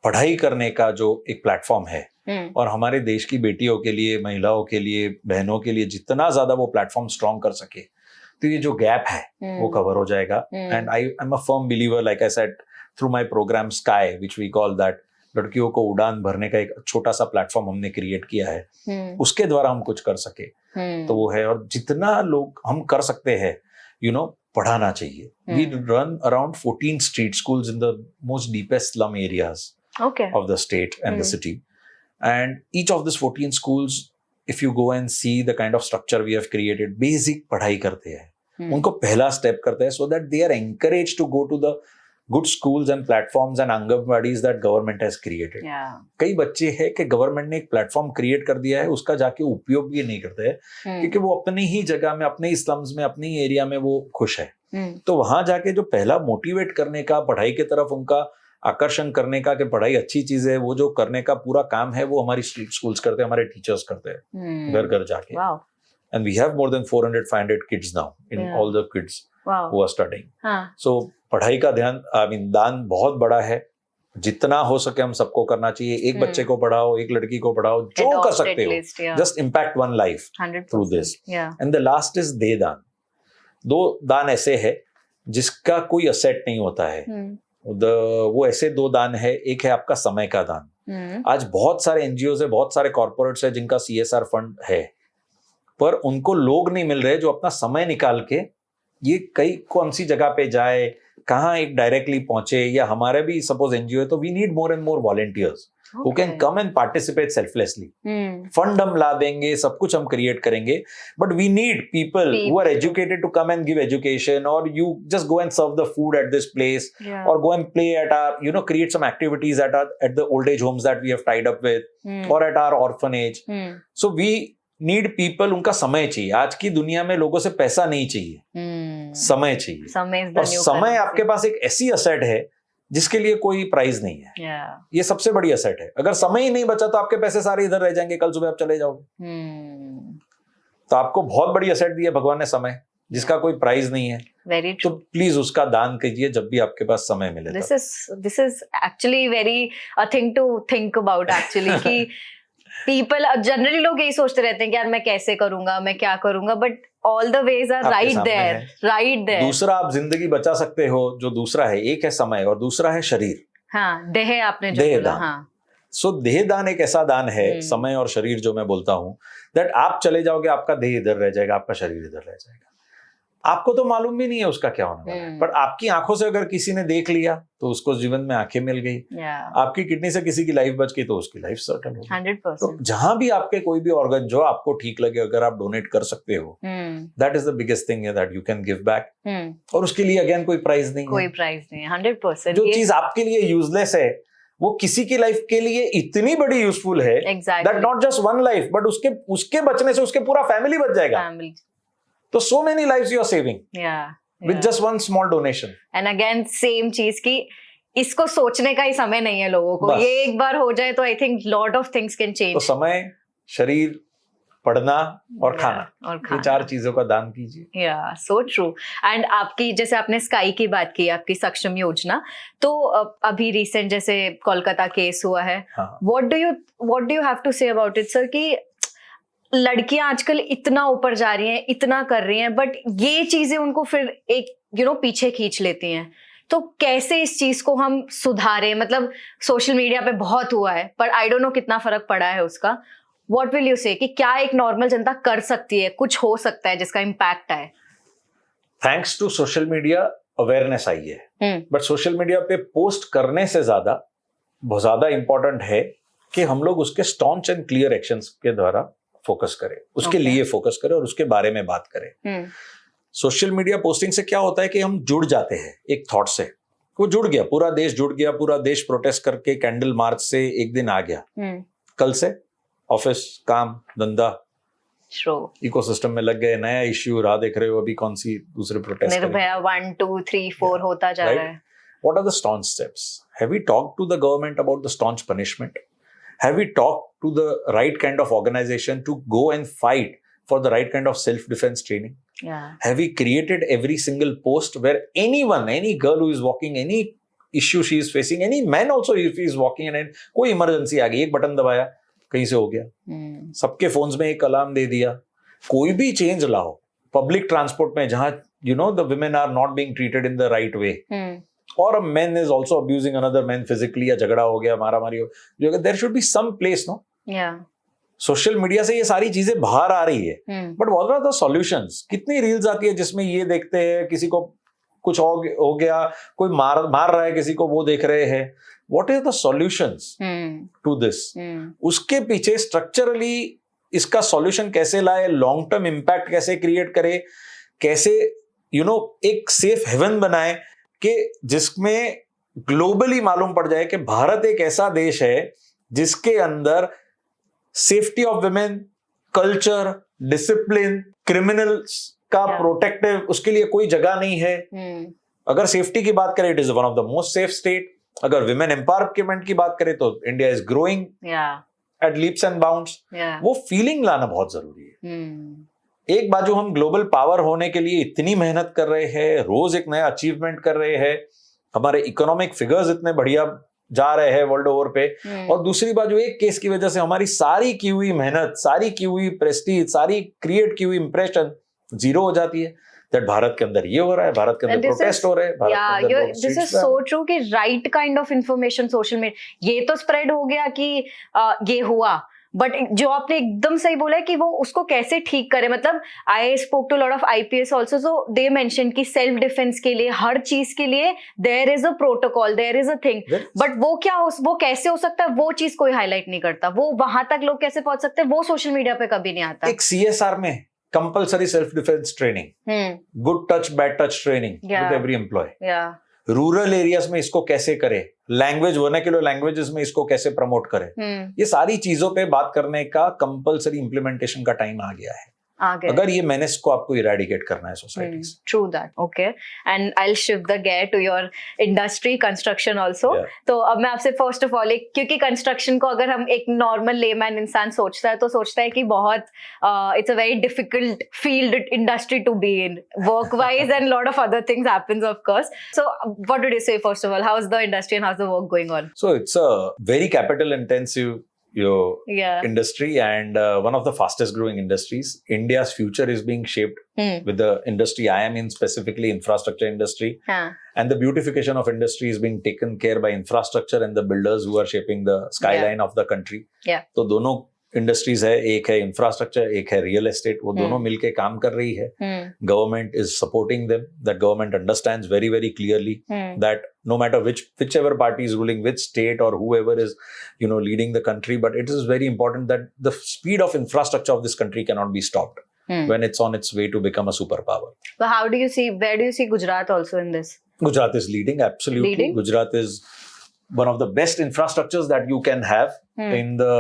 पढ़ाई करने का जो एक प्लेटफॉर्म है, और हमारे देश की बेटियों के लिए, महिलाओं के लिए, बहनों के लिए जितना ज्यादा वो प्लेटफॉर्म स्ट्रॉन्ग कर सके, तो ये जो गैप है वो कवर हो जाएगा. And I am a firm believer, like I said, through my program sky which we call that, लड़कियों को उड़ान भरने का एक छोटा सा प्लेटफॉर्म हमने क्रिएट किया है, उसके द्वारा हम कुछ कर सके तो वो है. और जितना लोग हम कर सकते हैं, यू नो, पढ़ाना चाहिए. We run around 14 street schools in the most deepest slum areas of the state and the city. And each of these 14 schools, if you go and see the kind of structure we have created, basic पढ़ाई करते हैं, उनको पहला step करते हैं, so that they are encouraged to go to the good schools and platforms and anganwadis that government has created. कई बच्चे हैं कि गवर्नमेंट ने एक प्लेटफॉर्म क्रिएट कर दिया है, उसका जाके उपयोग भी नहीं करते हैं, क्योंकि वो अपनी ही जगह में, अपने ही स्लम्स में, अपनी ही एरिया में वो खुश है. तो वहां जाके जो पहला मोटिवेट करने का, पढ़ाई की तरफ उनका आकर्षण करने का, कि पढ़ाई अच्छी चीज है, वो जो करने का पूरा काम है वो हमारी स्ट्रीट स्कूल्स करते हैं, हमारे टीचर्स करते हैं घर घर जाके. And we have more than 400-500 kids now in all the kids who are studying. So पढ़ाई का ध्यान, आई मीन दान बहुत बड़ा है, जितना हो सके हम सबको करना चाहिए. एक बच्चे को पढ़ाओ, एक लड़की को पढ़ाओ, जो कर सकते हो, just impact one life through this. And the last is they दान. 2 दान ऐसे है जिसका कोई असेट नहीं होता है. वो ऐसे 2 दान है. एक है आपका समय का दान. आज बहुत सारे एनजीओ है, बहुत सारे कॉर्पोरेट्स है जिनका CSR फंड है, पर उनको लोग नहीं मिल रहे जो अपना समय निकाल के ये कौन सी जगह पे जाए, कहाँ एक डायरेक्टली पहुंचे. या हमारे भी सपोज एनजीओ है तो we need more and more volunteers who can come and participate selflessly. Fund हम ला देंगे, सब कुछ हम create करेंगे, but we need people who are educated to come and give education, or you just go and serve the food at this place, or go and play at our, create some activities at the old age homes that we have tied up with, or at our orphanage. So we need people. उनका समय चाहिए. आज की दुनिया में लोगों से पैसा नहीं चाहिए, समय चाहिए. और समय आपके पास एक ऐसी असेट है जिसके लिए कोई प्राइस नहीं है. ये सबसे बड़ी असेट है. अगर समय ही नहीं बचा तो आपके पैसे सारे इधर रह जाएंगे, कल सुबह आप चले जाओगे. तो आपको बहुत बड़ी असेट दी है भगवान ने, समय, जिसका कोई प्राइस नहीं है. Very true. तो प्लीज उसका दान कीजिए जब भी आपके पास समय मिले. This is actually very a thing to think about actually कि people जनरली लोग यही सोचते रहते हैं कि यार मैं कैसे करूंगा, मैं क्या करूंगा, but all the ways are right there. दूसरा आप जिंदगी बचा सकते हो. जो दूसरा है, एक है समय और दूसरा है शरीर. हाँ, देह आपने जो बोला. हाँ. सो देह दान एक ऐसा दान है, समय और शरीर जो मैं बोलता हूँ, दैट आप चले जाओगे, आपका देह इधर रह जाएगा, आपका शरीर इधर रह जाएगा. आपको तो मालूम भी नहीं है उसका क्या होने वाला है, पर आपकी आंखों से अगर किसी ने देख लिया तो उसको जीवन में आंखें मिल गई. आपकी किडनी से किसी की लाइफ बच गई तो उसकी लाइफ सर्टन हो गई. 100%. तो जहां भी आपके कोई भी ऑर्गन जो आपको ठीक लगे, अगर आप डोनेट कर सकते हो, that is the biggest thing that you can give back. और उसके लिए अगेन कोई प्राइस नहीं, कोई प्राइस नहीं. 100%. जो चीज आपके लिए यूजलेस है वो किसी की लाइफ के लिए इतनी बड़ी यूजफुल है that not just one life, but उसके बचने से उसके पूरा फैमिली बच जाएगा. तो so many lives you are saving with just one small donation. And again same चीज की इसको सोचने का ही समय नहीं है लोगों को. ये एक बार हो जाए तो I think lot of things can change. तो समय, शरीर, पढ़ना और खाना, ये 4 चीजों का दान कीजिए. So true. And आपकी जैसे आपने स्काई की बात की, आपकी सक्षम योजना, तो अभी रिसेंट जैसे कोलकाता केस हुआ है. What do you have to say about it, sir? कि लड़कियां आजकल इतना ऊपर जा रही हैं, इतना कर रही हैं, बट ये चीजें उनको फिर एक पीछे खींच लेती हैं. तो कैसे इस चीज को हम सुधारें? मतलब सोशल मीडिया पे बहुत हुआ है, पर आई डोंट नो कितना फर्क पड़ा है उसका. व्हाट विल यू से कि क्या एक नॉर्मल जनता कर सकती है, कुछ हो सकता है जिसका इम्पैक्ट आए? Thanks to social media awareness आई है, बट सोशल मीडिया पे पोस्ट करने से बहुत ज्यादा इंपॉर्टेंट है कि हम लोग उसके स्टॉन्च एंड क्लियर एक्शंस के द्वारा फोकस करें, उसके लिए फोकस करें और उसके बारे में बात करें. सोशल मीडिया पोस्टिंग से क्या होता है कि हम जुड़ जाते हैं एक थॉट से. वो जुड़ गया, पूरा देश जुड़ गया, पूरा देश प्रोटेस्ट करके कैंडल मार्च से एक दिन आ गया, कल से ऑफिस, काम, धंधा, इकोसिस्टम में लग गए. नया इश्यू राह देख रहे हो, अभी कौन सी दूसरे प्रोटेस्ट, निर्भया 1 2 3 4 होता जा रहा है. What are the staunch steps? Have we talked to the government about the staunch punishment? Have we talked to the right kind of organization to go and fight for the right kind of self-defense training? Have we created every single post where anyone, any girl who is walking, any issue she is facing, any man also if he is walking and कोई emergency आ गई, एक button दबाया, कहीं से हो गया. सबके phones में एक अलार्म दे दिया. कोई भी change लाओ public transport में जहाँ the women are not being treated in the right way. Or a man is also abusing another man physically, या झगड़ा हो गया, मारामारी हो, there should be some place, no? Social media से ये सारी चीजें बाहर आ रही है, but what are the solutions? कितनी रील्स आती है जिसमें ये देखते हैं किसी को कुछ हो गया, कोई मार रहा है किसी को, वो देख रहे हैं. What is the solutions to this? उसके पीछे स्ट्रक्चरली इसका सॉल्यूशन कैसे लाए, लॉन्ग टर्म इम्पैक्ट कैसे क्रिएट करे, कैसे एक सेफ हेवन बनाए कि जिसमें ग्लोबली मालूम पड़ जाए कि भारत एक ऐसा देश है जिसके अंदर safety of women, culture, discipline, criminals का प्रोटेक्टिव, उसके लिए कोई जगह नहीं है. अगर सेफ्टी की बात करें, it is one of the most safe state. अगर विमेन एम्पावरमेंट की बात करें तो India is growing at leaps and bounds. वो फीलिंग लाना बहुत जरूरी है. एक बाजू हम ग्लोबल पावर होने के लिए इतनी मेहनत कर रहे हैं, रोज एक नया अचीवमेंट कर रहे हैं, हमारे इकोनॉमिक फिगर्स इतने बढ़िया जा रहे हैं वर्ल्ड ओवर पे, और दूसरी बाजू एक केस की वजह से हमारी सारी की हुई मेहनत, सारी की हुई प्रेस्टीज, सारी क्रिएट की हुई इंप्रेशन जीरो हो जाती है. दैट भारत के अंदर ये हो रहा है, भारत के अंदर प्रोटेस्ट हो रहे हैं. दिस इज सो ट्रू कि right kind of information social media, ये तो स्प्रेड हो गया कि ये हुआ, बट जो आपने एकदम सही बोला है कि वो उसको कैसे ठीक करे, मतलब I spoke to lot of IPS also, so they mention कि सेल्फ डिफेंस के लिए, हर चीज के लिए there is a protocol, there is a thing, but वो कैसे हो सकता है, वो चीज कोई हाईलाइट नहीं करता, वो वहां तक लोग कैसे पहुंच सकते हैं, वो सोशल मीडिया पे कभी नहीं आता. एक CSR में compulsory self defence training, good touch bad touch training with every employee. Rural areas में इसको कैसे करे, लैंग्वेज वर्नाक्युलर लैंग्वेजेस में इसको कैसे प्रमोट करे, ये सारी चीजों पे बात करने का कंपलसरी इंप्लीमेंटेशन का टाइम आ गया है, अगर ये मेनेस को आपको इरेडिकेट करना है सोसाइटी से. True that. Okay, and I will shift the gear to your industry, construction also. तो अब मैं आपसे फर्स्ट ऑफ ऑल, क्योंकि कंस्ट्रक्शन को अगर हम एक नॉर्मल लेमैन इंसान सोचता है तो सोचता है कि बहुत it's a very difficult field industry to be in, work wise and lot of other things happens of course. So what would you say first of all, how is the industry and how is the work going on? So it's a very capital intensive industry and one of the fastest growing industries. India's future is being shaped with the industry I am in, specifically infrastructure industry. And the beautification of industry is being taken care by infrastructure and the builders who are shaping the skyline of the country. तो दोनों industries है, एक है infrastructure, एक है real estate, वो दोनों मिलके काम कर रही है. Government is supporting them, that government understands very very clearly that no matter whichever party is ruling, which state or whoever is leading the country, but it is very important that the speed of infrastructure of this country cannot be stopped when it's on its way to become a superpower. So where do you see Gujarat also in this? Gujarat is leading, absolutely. Gujarat is one of the best infrastructures that you can have in the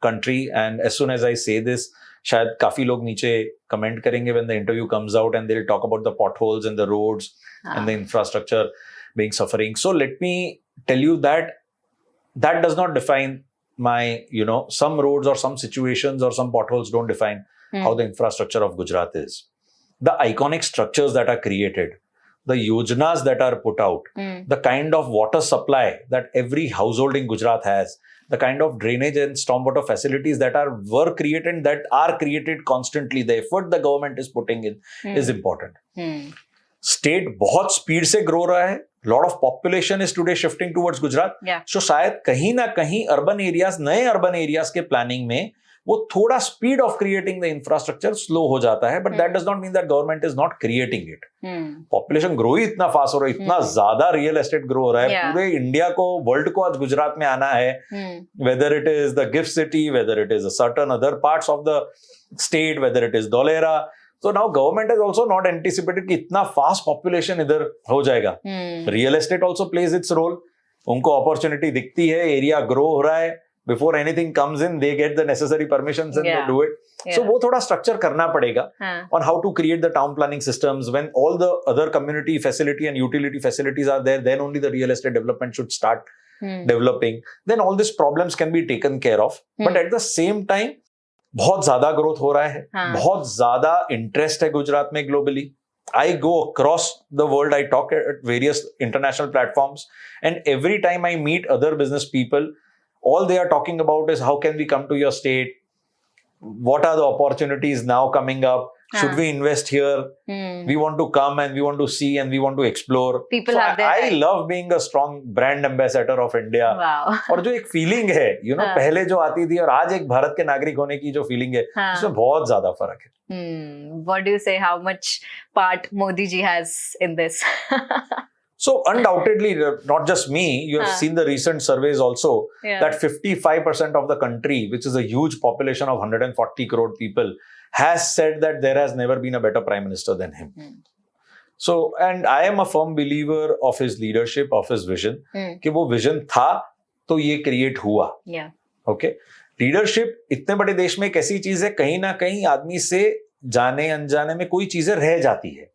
country. And as soon as I say this, शायद काफी लोग नीचे comment करेंगे when the interview comes out and they'll talk about the potholes and the roads and the infrastructure being suffering. So let me tell you that does not define my some roads or some situations or some potholes don't define how the infrastructure of Gujarat is. The iconic structures that are created, the yojnas that are put out, the kind of water supply that every household in Gujarat has, the kind of drainage and stormwater facilities that were created and that are created constantly, the effort the government is putting in is important. State बहुत speed से grow रहा है, lot of population is today shifting towards Gujarat. So शायद कहीं ना कहीं urban areas, नए urban areas के प्लानिंग में वो थोड़ा speed of creating the infrastructure slow हो जाता है, but that does not mean that government is not creating it. Population grow ही इतना फास्ट हो रहा है, इतना ज्यादा रियल एस्टेट ग्रो हो रहा है, पूरे इंडिया को, वर्ल्ड को आज गुजरात में आना है, weather it is the gift city, weather it is certain other parts of the state, weather it is Dholera. So now government has also not anticipated कि इतना fast population इधर हो जाएगा. Real estate also plays its role. उनको opportunity दिखती है, area grow हो रहा है. Before anything comes in, they get the necessary permissions and they do it. So वो थोड़ा structure करना पड़ेगा on how to create the town planning systems. When all the other community facility and utility facilities are there, then only the real estate development should start developing. Then all these problems can be taken care of. But at the same time, बहुत ज्यादा growth हो रहा है, बहुत ज्यादा interest है गुजरात में globally. I go across the world, I talk at various international platforms and every time I meet other business people, all they are talking about is how can we come to your state, what are the opportunities now coming up, should we invest here, we want to come and we want to see and we want to explore. People have their I love being a strong brand ambassador of India. Wow. और जो एक feeling है पहले जो आती थी और आज एक भारत के नागरिक होने की जो फीलिंग है, उसमें बहुत ज्यादा फर्क है. What do you say, how much part Modi ji has in this? So undoubtedly, not just me, you have seen the recent surveys also, that 55% of the country, which is a huge population of 140 crore people, has said that there has never been a better prime minister than him. So, and I am a firm believer of his leadership, of his vision, कि वो vision था तो ये create हुआ. Okay? Leadership इतने बड़े देश में एक ऐसी चीज है, कहीं ना कहीं आदमी से जाने अनजाने में कोई चीजें रह जाती है.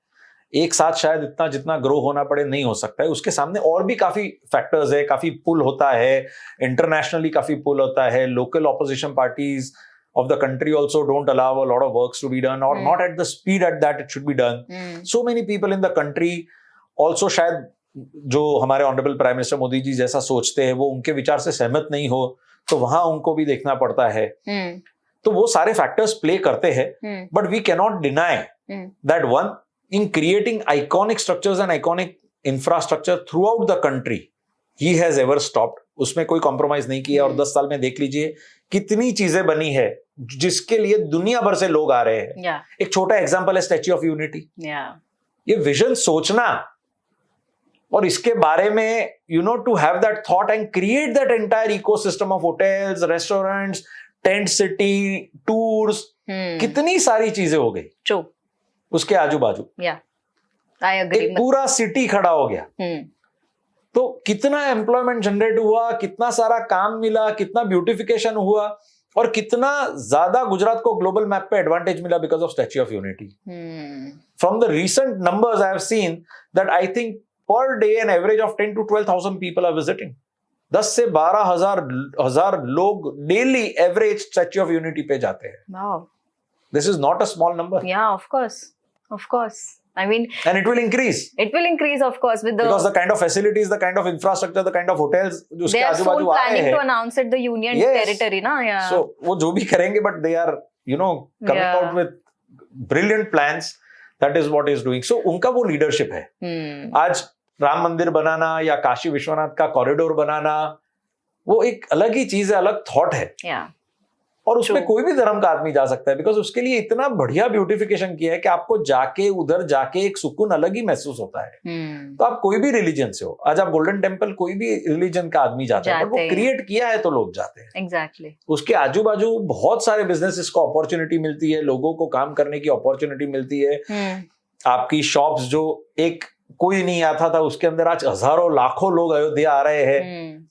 एक साथ शायद इतना जितना ग्रो होना पड़े नहीं हो सकता है, उसके सामने और भी काफी फैक्टर्स है, काफी पुल होता है, इंटरनेशनली काफी पुल होता है, local opposition parties of the country also don't allow a lot of works to be done or not at the speed at that it should be done. So many people in the country also शायद जो हमारे honourable prime minister Modi ji जैसा सोचते हैं वो उनके विचार से सहमत नहीं हो, तो वहां उनको भी देखना पड़ता है. तो वो सारे फैक्टर्स प्ले करते हैं, but we cannot deny that one, in creating iconic structures and iconic infrastructure throughout the country, he has ever stopped. उसमें कोई कॉम्प्रोमाइज नहीं किया और 10 साल में देख लीजिए कितनी चीजें बनी है जिसके लिए दुनिया भर से लोग आ रहे हैं। एक छोटा एग्जांपल है स्टैच्यू ऑफ यूनिटी। ये विजन सोचना और इसके बारे में to have that thought and create that entire ecosystem of hotels, restaurants, tent city, tours, कितनी सारी चीजें हो गई। True. उसके आजू बाजू एक पूरा सिटी खड़ा हो गया। तो कितना एम्प्लॉयमेंट जनरेट हुआ, कितना सारा काम मिला, कितना ब्यूटिफिकेशन हुआ और कितना ज्यादा गुजरात को ग्लोबल मैप पे एडवांटेज मिला because of statue of unity. From the recent numbers I have seen that I think per day an average of 10 to 12,000 people are visiting. 10 से 12,000 लोग daily average statue of unity पे जाते हैं। This is not a small number. Of course. I mean, and it will increase. It will increase, of course, with because the kind of facilities, the kind of infrastructure, the kind of hotels they are soon planning to announce it the union territory, na? Yeah. So वो जो भी करेंगे, but they are coming out with brilliant plans. That is what is doing. So उनका वो leadership है। आज राम मंदिर बनाना या काशी विश्वनाथ का कॉरिडोर बनाना वो एक अलग ही चीज है, अलग थॉट है। और उसमें कोई भी धर्म का आदमी जा सकता है बिकॉज उसके लिए इतना बढ़िया ब्यूटिफिकेशन किया है कि आपको उधर जाके एक सुकून अलग ही महसूस होता है। तो आप कोई भी रिलीजन से हो, आज आप गोल्डन टेम्पल कोई भी रिलीजन का आदमी जाता है, बट वो क्रिएट किया है तो लोग जाते हैं। एग्जैक्टली। उसके आजू बाजू बहुत सारे बिजनेसेस को अपॉर्चुनिटी मिलती है, लोगों को काम करने की अपॉर्चुनिटी मिलती है। आपकी शॉप्स जो एक कोई नहीं आता था उसके अंदर आज हजारों लाखों लोग अयोध्या आ रहे हैं।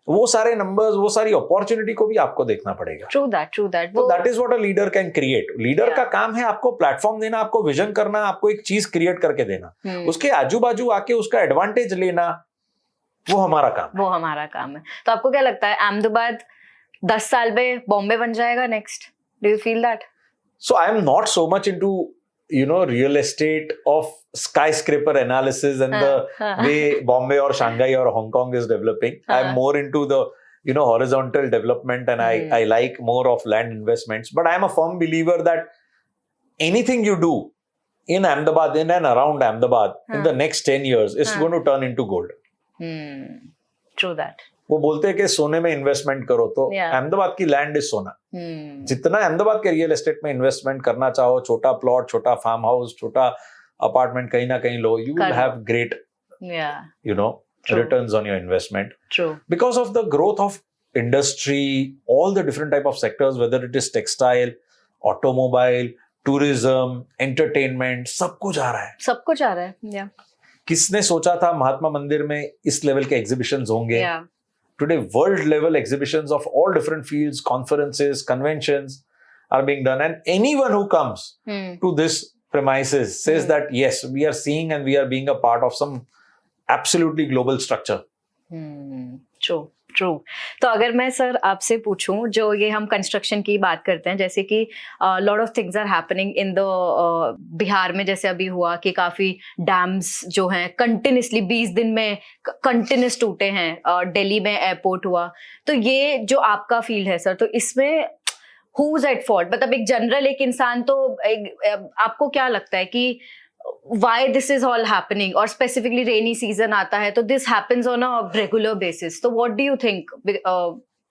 वो सारे नंबर्स, वो सारी अपॉर्चुनिटी को भी आपको देखना पड़ेगा। True that. तो that is what a leader can create. Leader का काम है आपको प्लेटफॉर्म देना, आपको विजन करना, आपको एक चीज क्रिएट करके देना, उसके आजू बाजू आके उसका एडवांटेज लेना, वो हमारा काम है। तो आपको क्या लगता है अहमदाबाद 10 साल में बॉम्बे बन जाएगा next? Do you feel that? So I am not so much into real estate of skyscraper analysis and the way Bombay or Shanghai or Hong Kong is developing. I'm more into the horizontal development and I like more of land investments. But I'm a firm believer that anything you do in Ahmedabad, in and around Ahmedabad, in the next 10 years, is going to turn into gold. True that. वो बोलते हैं कि सोने में investment करो, तो अहमदाबाद की land is सोना। जितना अहमदाबाद के रियल एस्टेट में इन्वेस्टमेंट करना चाहो, छोटा प्लॉट, छोटा फार्म हाउस, छोटा अपार्टमेंट कहीं ना कहीं लो, you will have great returns on your investment because of the growth of industry, all the different type of sectors, whether it is textile, automobile, tourism, entertainment, सब कुछ आ रहा है। किसने सोचा था महात्मा मंदिर में इस लेवल के एग्जीबिशंस होंगे? Today, world level exhibitions of all different fields, conferences, conventions are being done. And anyone who comes to this premises says that, yes, we are seeing and we are being a part of some absolutely global structure. True. तो अगर मैं sir आपसे पूछूं, जो ये हम construction की बात करते हैं, जैसे कि lot of things are happening in the Bihar में, जैसे अभी हुआ कि काफी डैम्स जो हैं कंटिन्यूसली 20 दिन में कंटिन्यूस टूटे हैं, दिल्ली में एयरपोर्ट हुआ, तो ये जो आपका फील्ड है सर, तो इसमें हु इज एट फॉल्ट? मतलब एक जनरल एक इंसान, तो आपको क्या लगता है कि why this is all happening, or specifically rainy season आता है तो this happens on a regular basis, so what do you think,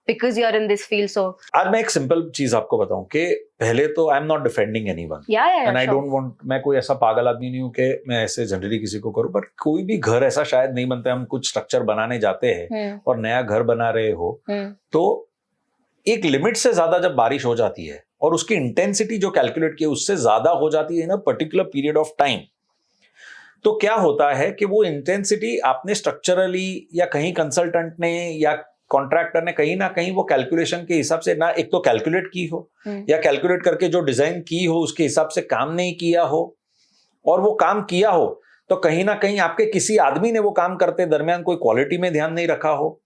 because you are in this field? So आज मैं एक सिंपल चीज आपको बताऊं कि पहले तो आई am not defending anyone, and I don't want, मैं कोई ऐसा पागल आदमी नहीं हूं कि मैं ऐसे जनरली किसी को करूं, बट कोई भी घर ऐसा शायद नहीं बनता। हम कुछ स्ट्रक्चर बनाने जाते हैं और नया घर बना रहे हो तो एक लिमिट से ज्यादा जब बारिश हो जाती है और उसकी इंटेंसिटी जो कैलकुलेट की उससे ज्यादा हो जाती है ना पर्टिकुलर पीरियड ऑफ टाइम, तो क्या होता है कि वो इंटेंसिटी आपने स्ट्रक्चरली या कहीं कंसल्टेंट ने या कॉन्ट्रैक्टर ने कहीं ना कहीं वो कैलकुलेशन के हिसाब से ना एक तो कैलकुलेट की हो या कैलकुलेट करके जो डिजाइन की हो उसके हिसाब से काम नहीं किया हो, और वो काम किया हो तो कहीं ना कहीं आपके किसी आदमी ने वो काम करते दरमियान कोई क्वालिटी में ध्यान नहीं रखा हो,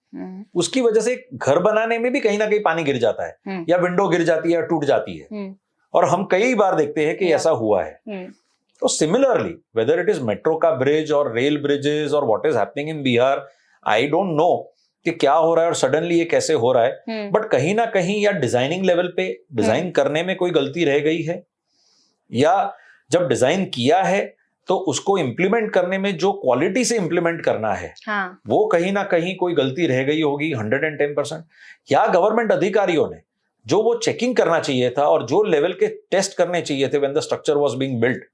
उसकी वजह से घर बनाने में भी कहीं ना कहीं पानी गिर जाता है या विंडो गिर जाती है या टूट जाती है, और हम कई बार देखते हैं कि ऐसा हुआ है। तो similarly weather it is metro का ब्रिज और रेल ब्रिजेस और what is happening in Bihar, I don't know कि क्या हो रहा है और सडनली ये कैसे हो रहा है, बट कहीं ना कहीं या डिजाइनिंग लेवल पे डिजाइन करने में कोई गलती रह गई है, या जब डिजाइन किया है तो उसको इम्प्लीमेंट करने में जो क्वालिटी से इम्प्लीमेंट करना है वो कहीं ना कहीं कोई गलती रह गई होगी 110%, या गवर्नमेंट अधिकारियों ने जो वो चेकिंग करना चाहिए था और जो लेवल के टेस्ट करने चाहिए थे when the structure was being built,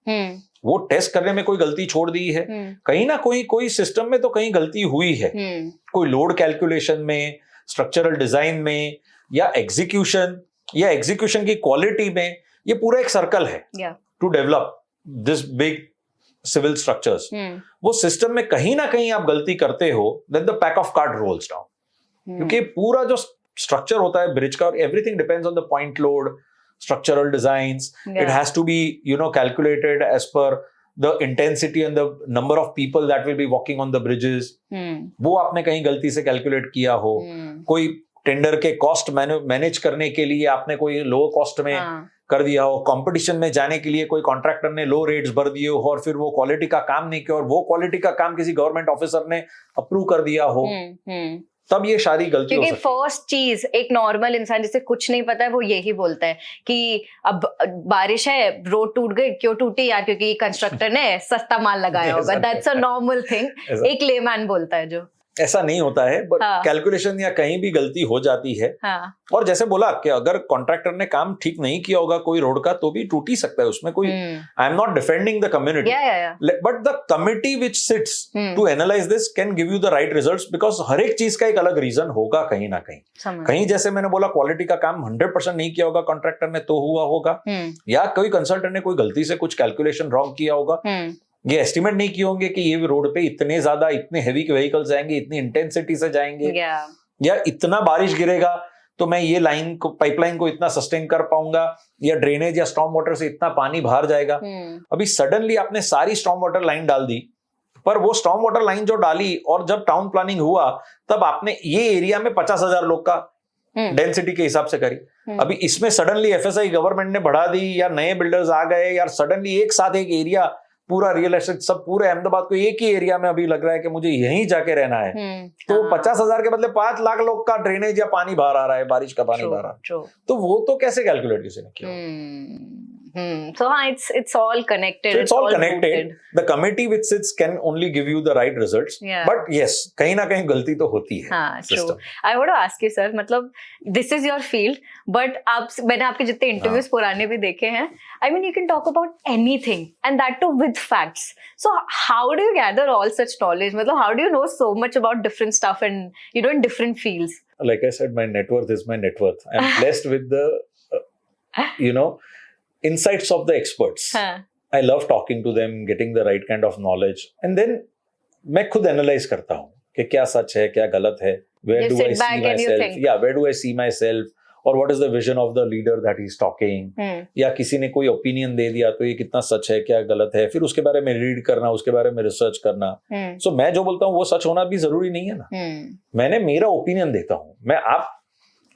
वो टेस्ट करने में कोई गलती छोड़ दी है। कहीं ना कोई सिस्टम में तो कहीं गलती हुई है, कोई लोड कैलकुलेशन में, स्ट्रक्चरल डिजाइन में, या एग्जीक्यूशन की क्वालिटी में। ये पूरा एक सर्कल है to develop this big civil structures. वो सिस्टम में कहीं ना कहीं आप गलती करते हो, then the pack of card rolls down. क्योंकि पूरा जो स्ट्रक्चर होता है ब्रिज का, everything depends on the point load, structural designs. It has to be, calculated as per the intensity and the number of people that will be walking on the bridges. वो आपने कहीं गलती से calculate किया हो। कोई tender के cost manage करने के लिए आपने कोई लो कॉस्ट में कर दिया हो, कंपटीशन में जाने के लिए कोई कॉन्ट्रैक्टर ने लो रेट्स भर दिए हो और फिर वो क्वालिटी का काम नहीं किया और वो क्वालिटी का काम किसी गवर्नमेंट ऑफिसर ने अप्रूव कर दिया हो, तब ये सारी गलती हो सकती है। क्योंकि फर्स्ट चीज एक नॉर्मल इंसान जिसे कुछ नहीं पता है वो यही बोलता है कि अब बारिश है, रोड टूट गई, क्यों टूटी यार? क्योंकि कंस्ट्रक्टर ने सस्ता माल लगाया होगा। दैट्स अ नॉर्मल थिंग एक लेमैन बोलता है। जो ऐसा नहीं होता है, बट कैलकुलेशन या कहीं भी गलती हो जाती है। और जैसे बोला कि अगर कॉन्ट्रैक्टर ने काम ठीक नहीं किया होगा कोई रोड का, तो भी टूट ही सकता है। उसमें कोई, I am not defending the community, but the committee which sits to analyse this can give you the right results, because हर एक चीज का एक अलग रीजन होगा कहीं ना कहीं। जैसे मैंने बोला क्वालिटी का काम 100% नहीं किया होगा कॉन्ट्रैक्टर ने, तो हुआ होगा, या कोई कंसल्टेंट ने कोई गलती से कुछ कैलकुलेशन रॉन्ग किया होगा, ये एस्टिमेट नहीं किए होंगे कि ये रोड पे इतने ज्यादा, इतने हेवी व्हीकल्स जाएंगे, इतनी इंटेंसिटी से जाएंगे, या इतना बारिश गिरेगा तो मैं ये लाइन को, पाइपलाइन को इतना सस्टेन कर पाऊंगा, या ड्रेनेज या स्टॉर्म वाटर से इतना पानी बाहर जाएगा। अभी सडनली आपने सारी स्टॉर्म वाटर लाइन डाल दी, पर वो स्टॉर्म वाटर लाइन जो डाली और जब टाउन प्लानिंग हुआ तब आपने ये एरिया में 50,000 लोग का डेंसिटी के हिसाब से करी। अभी इसमें सडनली एफएसआई गवर्नमेंट ने बढ़ा दी या नए बिल्डर्स आ गए, यार सडनली एक साथ एक एरिया पूरा रियल एस्टेट सब पूरे अहमदाबाद को एक ही एरिया में अभी लग रहा है कि मुझे यहीं जाके रहना है, तो 50,000 के बदले 5 लाख लोग का ड्रेनेज या पानी बाहर आ रहा है, बारिश का पानी बाहर आ रहा है, तो वो तो कैसे कैलकुलेट किसी ने किया? So it's all connected. So it's all connected. The committee which sits can only give you the right results. Yeah. But yes, कहीं ना कहीं गलती तो होती है। हाँ, true. I want to ask you sir, मतलब this is your field, but मैंने आपके जितने interviews पुराने भी देखे हैं, I mean you can talk about anything and that too with facts. So how do you gather all such knowledge? मतलब how do you know so much about different stuff and in different fields? Like I said, my net worth is my net worth. I'm blessed with the insights of the experts. I love talking to them, getting the right kind of knowledge, and then मैं खुद analyze करता हूँ कि क्या सच है, क्या गलत है, where do I see myself, where do I see myself, or what is the vision of the leader that he's talking, या किसी ने कोई opinion दे दिया तो ये कितना सच है, क्या गलत है, फिर उसके बारे में read करना, उसके बारे में research करना। So मैं जो बोलता हूँ वो सच होना भी जरूरी नहीं है ना। मैंने मेरा opinion देता हूँ, मैं आप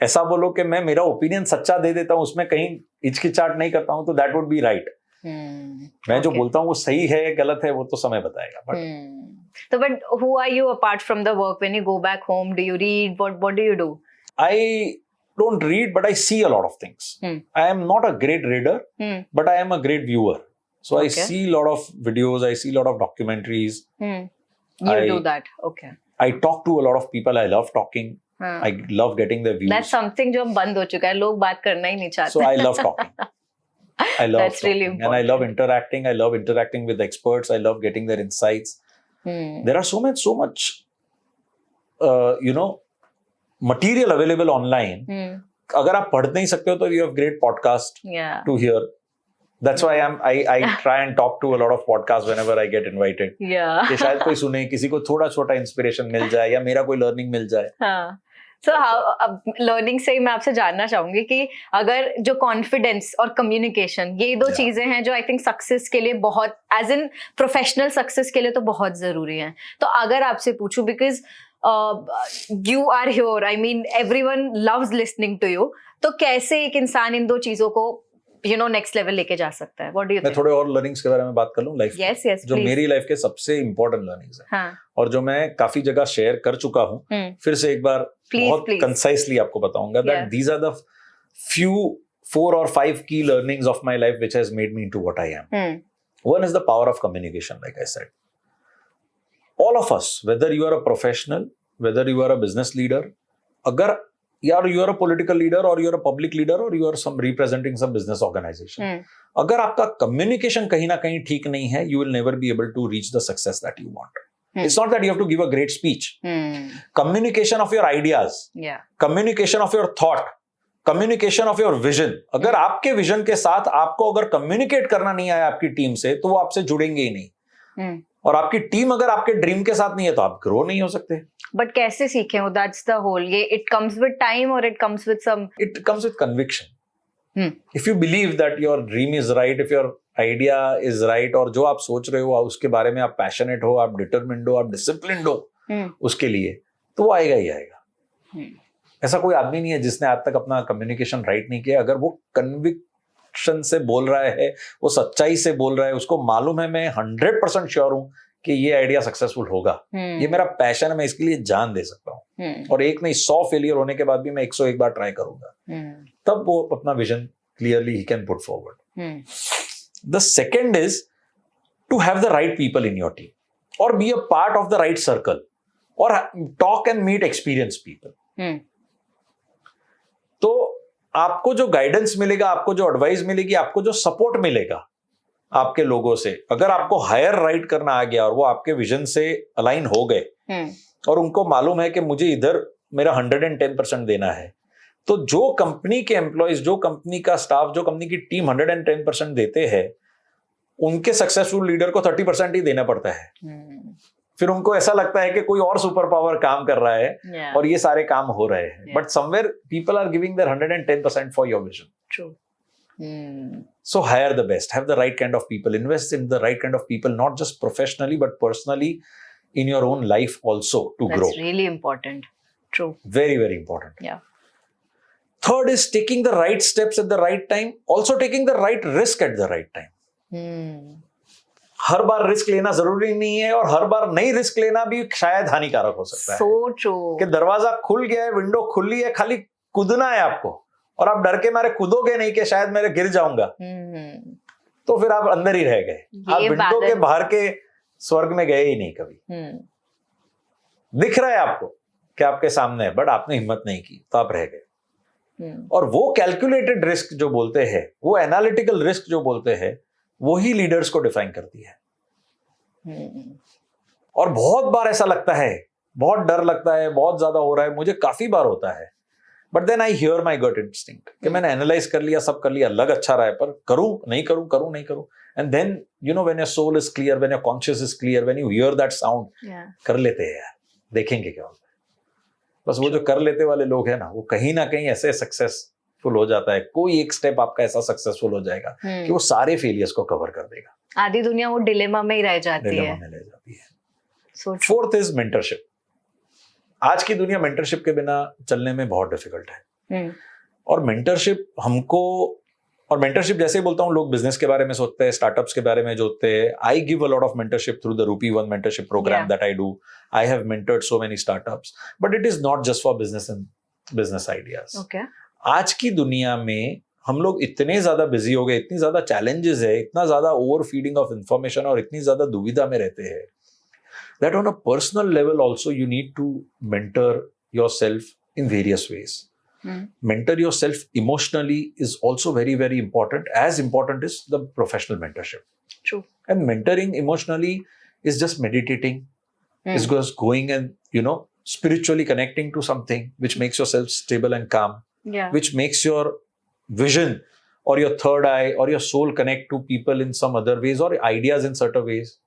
ऐसा बोलो कि मैं मेरा ओपिनियन सच्चा दे देता हूँ, उसमें कहीं हिचकिचाहट नहीं करता हूँ, तो दैट वुड बी राइट। मैं जो बोलता हूँ वो सही है गलत है वो तो समय बताएगा। But who are you apart from the work? When you go back home, do you read? What do you do? I don't read, but I see a lot of things. I am not a great reader, but I am a great viewer. So I see a lot of videos, I see a lot of documentaries. You do that, okay. I talk to a lot of people, I love talking. I love getting their views. That's something जो बंद हो चुका है, लोग बात करना ही नहीं चाहते। So I love talking. I love That's talking. really important. And I love interacting. I love interacting with experts. I love getting their insights. There are so much material available online. अगर आप पढ़ नहीं सकते हो तो you have great podcast to hear. That's why I try and talk to a lot of podcasts whenever I get invited. कि शायद कोई सुने, किसी को थोड़ा छोटा इंस्पिरेशन मिल जाए या मेरा कोई लर्निंग मिल जाए। So अब लर्निंग से ही मैं आपसे जानना चाहूंगी कि अगर जो कॉन्फिडेंस और कम्युनिकेशन, ये दो चीजें हैं जो आई थिंक सक्सेस के लिए बहुत, एज इन प्रोफेशनल सक्सेस के लिए तो बहुत जरूरी है, तो अगर आपसे पूछूं, because you are here, I mean everyone loves listening to you, तो कैसे एक इंसान इन दो चीजों को नेक्स्ट लेवल लेके जा सकता है? What do you think? मैं थोड़े और लर्निंग्स के बारे में बात कर लूं लाइफ yes, जो मेरी लाइफ के सबसे इंपॉर्टेंट लर्निंग्स हैं, और जो मैं काफी जगह शेयर कर चुका हूं, फिर से एक बार बहुत कंसाइसली आपको बताऊंगा that these are the few 4 or 5 key learnings of my life which has made me into what I am. One is the power of communication, like I said. All of us, whether you are a professional, whether you are a business leader, अगर यार you are a political leader और you are a public leader और you are some representing some business organisation, अगर आपका communication कहीं ना कहीं ठीक नहीं है, you will never be able to reach the success that you want. It's not that you have to give a great speech. Communication of your ideas, communication of your thought, communication of your vision. अगर आपके vision के साथ आपको अगर communicate करना नहीं आया आपकी टीम से, तो वो आपसे जुड़ेंगे ही नहीं. और आपकी टीम अगर आपके ड्रीम के साथ नहीं है तो आप ग्रो नहीं हो सकते. बट कैसे सीखें वो? That's the whole. ये इट कम्स विद टाइम और it comes with some, it comes with conviction. If you believe that your dream is right, if your idea is right, और जो आप सोच रहे हो उसके बारे में आप पैशनेट हो, आप डिटरमिन्ड हो, आप डिसिप्लिन्ड हो उसके लिए, तो वो आएगा ही आएगा. ऐसा कोई आदमी नहीं है जिसने आज तक अपना कम्युनिकेशन राइट नहीं किया. अगर वो कन्विक्शन से बोल रहा है, वो सच्चाई से बोल रहा है, उसको मालूम है, मैं 100% श्योर हूं कि ये आइडिया सक्सेसफुल होगा, ये मेरा पैशन है, मैं इसके लिए जान दे सकता हूँ, और एक नहीं 100 फेलियर होने के बाद भी मैं 101 बार ट्राई करूंगा, तब वो अपना vision clearly he can put forward. The second is to have the right people in your team or be a part of the right circle or talk and meet experienced people. तो आपको जो guidance मिलेगा, आपको जो advice मिलेगी, आपको जो support मिलेगा आपके लोगों से, अगर आपको हायर राइट करना आ गया और वो आपके विजन से अलाइन हो गए और उनको मालूम है कि मुझे इधर मेरा 110% देना है, तो जो कंपनी के एम्प्लॉइज, जो कंपनी का स्टाफ, जो कंपनी की टीम 110% देते हैं, उनके सक्सेसफुल लीडर को 30% ही देना पड़ता है. फिर उनको ऐसा लगता है कि कोई और सुपर पावर काम कर रहा है और ये सारे काम हो रहे हैं. But somewhere people are giving their 110% for your vision. True. So hire the best, have the right kind of people, invest in the right kind of people, not just professionally but personally in your own life also to grow. That's really important. True. Very, very important. Yeah. Third is taking the right steps at the right time, also taking the right risk at the right time. Her bar risk लेना जरूरी नहीं है और हर बार नई risk लेना भी शायद हानिकारक हो सकता है. So true. कि दरवाजा खुल गया है, विंडो खुली है, खाली कूदना है आपको, और आप डर के मारे कूदोगे नहीं कि शायद मैं गिर जाऊंगा, तो फिर आप अंदर ही रह गए. आप विंडो के बाहर के स्वर्ग में गए ही नहीं कभी. दिख रहा है आपको कि आपके सामने है, बट आपने हिम्मत नहीं की, तो आप रह गए. और वो कैलकुलेटेड रिस्क जो बोलते हैं, वो एनालिटिकल रिस्क जो बोलते हैं, वो ही लीडर्स को डिफाइन करती है. और बहुत बार ऐसा लगता है, बहुत डर लगता है, बहुत ज्यादा हो रहा है, मुझे काफी बार होता है, but then I hear my gut instinct कि मैंने एनालाइज कर लिया, सब कर लिया, लग अच्छा रहा है, पर करूं नहीं करूं, करूं नहीं करूं. And then you know when your soul is clear, when your conscious is clear, when you hear that sound, कर लेते हैं यार, देखेंगे क्या होता है. बस वो जो कर लेते वाले लोग हैं ना, वो कहीं ना कहीं ऐसे सक्सेसफुल हो जाता है, कोई एक स्टेप आपका ऐसा सक्सेसफुल हो जाएगा कि वो सारे फेलियर्स को कवर कर देगा. आधी दुनिया वो डिलेमा में ही रह जाती है. Fourth is mentorship. आज की दुनिया मेंटरशिप के बिना चलने में बहुत डिफिकल्ट है. और मेंटरशिप हमको, और मेंटरशिप जैसे ही बोलता हूँ, लोग बिजनेस के बारे में सोचते हैं, स्टार्टअप्स के बारे में सोचते हैं. I give a lot of mentorship through the rupee one mentorship program that I do. I have mentored so many startups, but it is not just for business and business ideas. आज की दुनिया में हम लोग इतने ज्यादा busy हो गए, इतनी ज्यादा चैलेंजेस है, इतना ज्यादा ओवर फीडिंग ऑफ इंफॉर्मेशन और इतनी ज्यादा दुविधा में रहते हैं, that on a personal level also you need to mentor yourself in various ways. Mentor yourself emotionally is also very, very important. As important is the professional mentorship. True. And mentoring emotionally is just meditating, is just going and, you know, spiritually connecting to something which makes yourself stable and calm, which makes your vision or your third eye or your soul connect to people in some other ways or ideas in certain ways.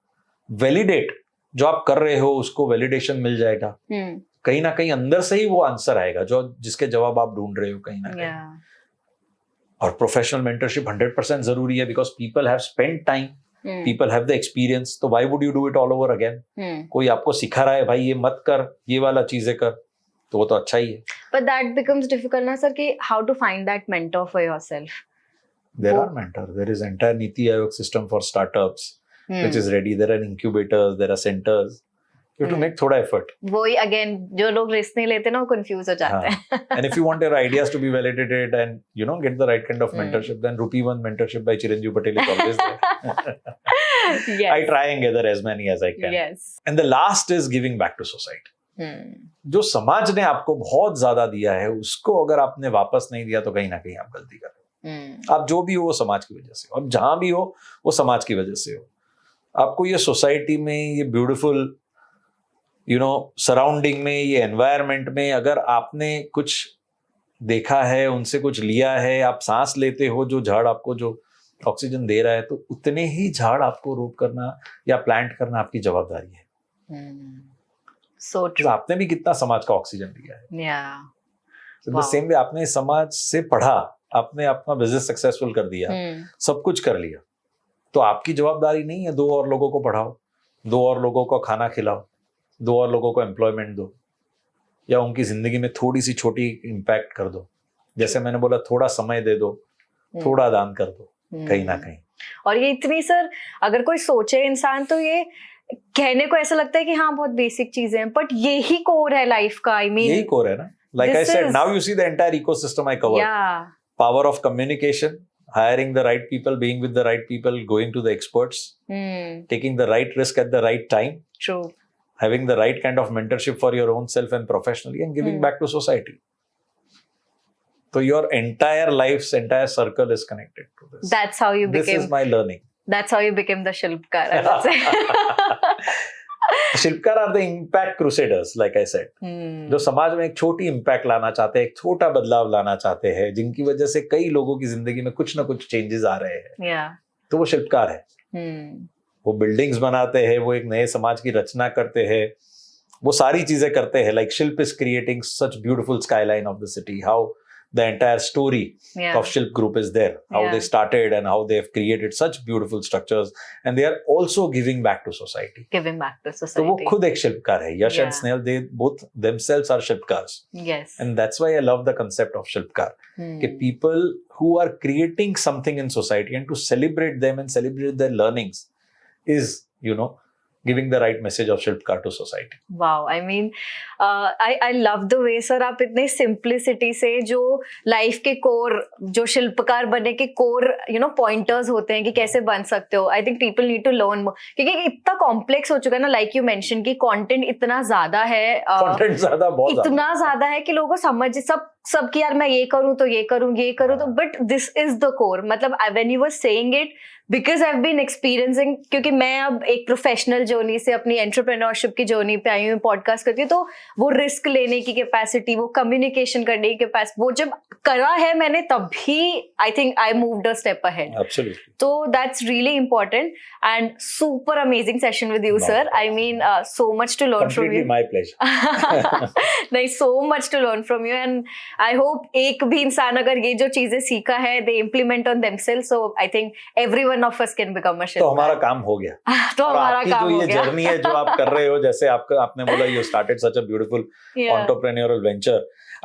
Validate. जो आप कर रहे हो उसको validation मिल जाएगा. कहीं ना कहीं अंदर से ही वो आंसर आएगा जो जिसके जवाब आप ढूंढ रहे हो कहीं ना कहीं. और प्रोफेशनल मेंटरशिप 100% जरूरी है, because people have spend time, people have the experience. तो why would you do it all over again? कोई आपको सिखा रहा है, भाई ये मत कर, ये वाला चीजें कर, तो वो तो अच्छा ही है. बट दैट बिकम्स डिफिकल्ट ना सर, कि how to find that mentor for yourself. There are mentor, there is entire NITI Aayog system for startups which is ready. There are incubators, there are centers. You have to make thoda effort. वही again, जो लोग risk नहीं लेते ना, वो confuse हो जाते हैं. And if you want your ideas to be validated and, you know, get the right kind of mentorship, then Rupee One mentorship by Chiranjeev Patel is always there. Yes. I try and gather as many as I can. Yes. And the last is giving back to society. जो समाज ने आपको बहुत ज्यादा दिया है उसको अगर आपने वापस नहीं दिया तो कहीं ना कहीं आप गलती कर रहे हो। आप जो भी हो वो समाज की वजह से हो, आप जहां भी हो वो समाज की वजह से हो। आपको ये सोसाइटी में, ये ब्यूटीफुल सराउंडिंग में, ये एनवायरनमेंट में अगर आपने कुछ देखा है, उनसे कुछ लिया है, आप सांस लेते हो, जो झाड़ आपको जो ऑक्सीजन दे रहा है, तो उतने ही झाड़ आपको रोप करना या प्लांट करना आपकी जवाबदारी है। So true. आपने भी कितना समाज का ऑक्सीजन लिया है। Wow. सेम वे आपने समाज से पढ़ा, आपने अपना बिजनेस सक्सेसफुल कर दिया, सब कुछ कर लिया, तो आपकी जवाबदारी नहीं है 2 और लोगों को पढ़ाओ, 2 और लोगों को खाना खिलाओ, 2 और लोगों को एम्प्लॉयमेंट दो, या उनकी जिंदगी में थोड़ी सी छोटी इम्पैक्ट कर दो। जैसे मैंने बोला, थोड़ा समय दे दो, थोड़ा दान कर दो कहीं ना कहीं। और ये इतनी, सर अगर कोई सोचे इंसान तो ये कहने को ऐसा लगता है कि हाँ बहुत बेसिक चीजें हैं, बट यही कोर है लाइफ का। आई मीन यही कोर है ना। Like I said, now you see the entire ecosystem I cover. Power of communication, hiring the right people, being with the right people, going to the experts, taking the right risk at the right time. True. Having the right kind of mentorship for your own self and professionally, and giving back to society. So your entire life's entire circle is connected to this. That's how you became. This is my learning. That's how you became the Shilpkar, I would say. Shilpkar are the impact crusaders, like I said. जो समाज में एक छोटी impact लाना चाहते हैं, एक छोटा बदलाव लाना चाहते हैं, जिनकी वजह से कई लोगों की जिंदगी में कुछ ना कुछ चेंजेस आ रहे हैं, तो वो शिल्पकार है। वो बिल्डिंग्स बनाते हैं, वो एक नए समाज की रचना करते हैं, वो सारी चीजें करते हैं। लाइक शिल्प is creating such beautiful skyline of the city. How the entire story of Shilp Group is there, how they started and how they have created such beautiful structures, and they are also giving back to society. तो वो खुद एक शिल्पकार है। यश and Snehal, they both themselves are शिल्पकार्स। Yes. And that's why I love the concept of शिल्पकार, कि people who are creating something in society, and to celebrate them and celebrate their learnings is, giving the right message of Shilpkar to society. Wow, I mean, I love the way, sir, आप इतने simplicity से जो life के core, जो शिल्पकार बनने के core, pointers होते हैं कि कैसे बन सकते हो. I think people need to learn more. क्योंकि इतना complex हो चुका है ना, like you mentioned कि content इतना ज़्यादा है. Content ज़्यादा, बहुत ज़्यादा. इतना ज़्यादा है कि लोगों को समझ सब कि यार मैं ये करूँ तो ये करूँ तो, but this is the core. मतलब when you were saying it, because I've been experiencing, क्योंकि मैं अब एक प्रोफेशनल जर्नी से अपनी एंटरप्रेन्योरशिप की जर्नी पे आई हूँ, पॉडकास्ट करती हूँ, तो वो रिस्क लेने की कैपेसिटी, वो कम्युनिकेशन करने की कैपेसिटी, वो जब करा है मैंने, तभी I think I moved a step ahead. तो that's really important and super amazing session with you sir. I mean so much to learn from you. My pleasure. नहीं, so much to learn from you, and I hope एक भी इंसान अगर ये जो चीजें सीखा है, they implement on themselves, so I think everyone of us can become a Shilpkar. तो हमारा काम हो गया. तो हमारा काम हो गया. ये जर्नी है जो आप कर रहे हो, जैसे आपने बोला you started such a beautiful entrepreneurial venture.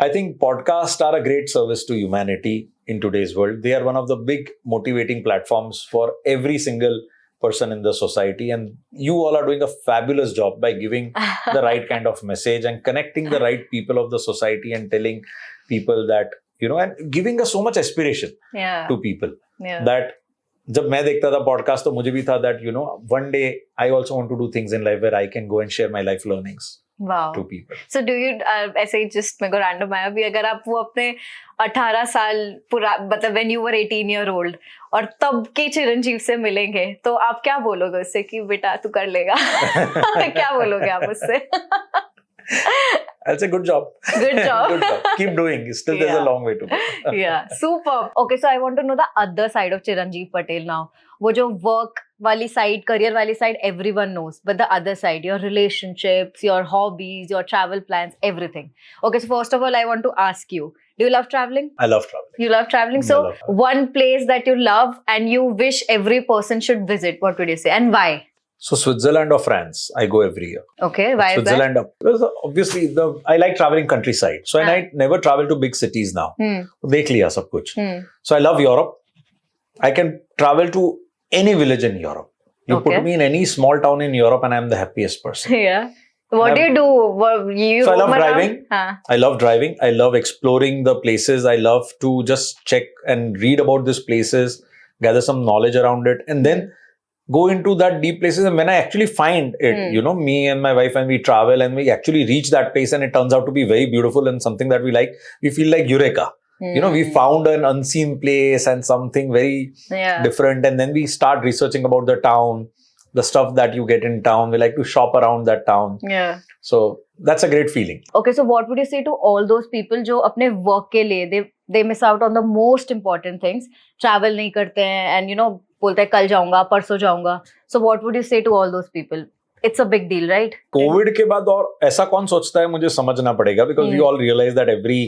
I think podcasts are a great service to humanity in today's world. They are one of the big motivating platforms for every single person in the society, and you all are doing a fabulous job by giving the right kind of message and connecting the right people of the society and telling people that, and giving us so much aspiration to people that जब मैं देखता था podcast तो मुझे भी था that one day I also want to do things in life where I can go and share my life learnings to people. So do you ऐसे ही just मेरे को random आया भी, अगर आप वो अपने 18 साल पूरा, मतलब when you were 18 year old और तब के चिरंजीव से मिलेंगे, तो आप क्या बोलोगे उससे कि बेटा तू कर लेगा? क्या बोलोगे आप उससे? I'll say good job. Good job. Good job. Keep doing. Still there's a long way to go. Yeah, super. Okay, so I want to know the other side of Chiranjeev Patel now. वो जो work वाली side, career वाली side, everyone knows. But the other side, your relationships, your hobbies, your travel plans, everything. Okay, so first of all, I want to ask you, do you love traveling? I love traveling. You love traveling? So one place that you love and you wish every person should visit, what would you say? And why? So Switzerland or France, I go every year. Okay, why Switzerland, is that? Because obviously I like traveling countryside. So I never travel to big cities now. देख लिया सब कुछ. So I love Europe. I can travel to any village in Europe. You put me in any small town in Europe and I'm the happiest person. Yeah. What do you do? So I love driving. I love driving. I love exploring the places. I love to just check and read about these places, gather some knowledge around it. And then go into that deep places, and when I actually find it, you know, me and my wife, and we travel and we actually reach that place and it turns out to be very beautiful and something that we like, we feel like eureka. You know, we found an unseen place and something very different, and then we start researching about the town, the stuff that you get in town. We like to shop around that town. So that's a great feeling. Okay, so what would you say to all those people जो अपने work के लिए they miss out on the most important things, travel नहीं करते हैं, and you know बोलते हैं कल जाऊंगा, परसों जाऊंगा. So what would you say to all those people? It's a big deal, right? Covid के बाद और ऐसा कौन सोचता है, मुझे समझना पड़ेगा, because we all realize that every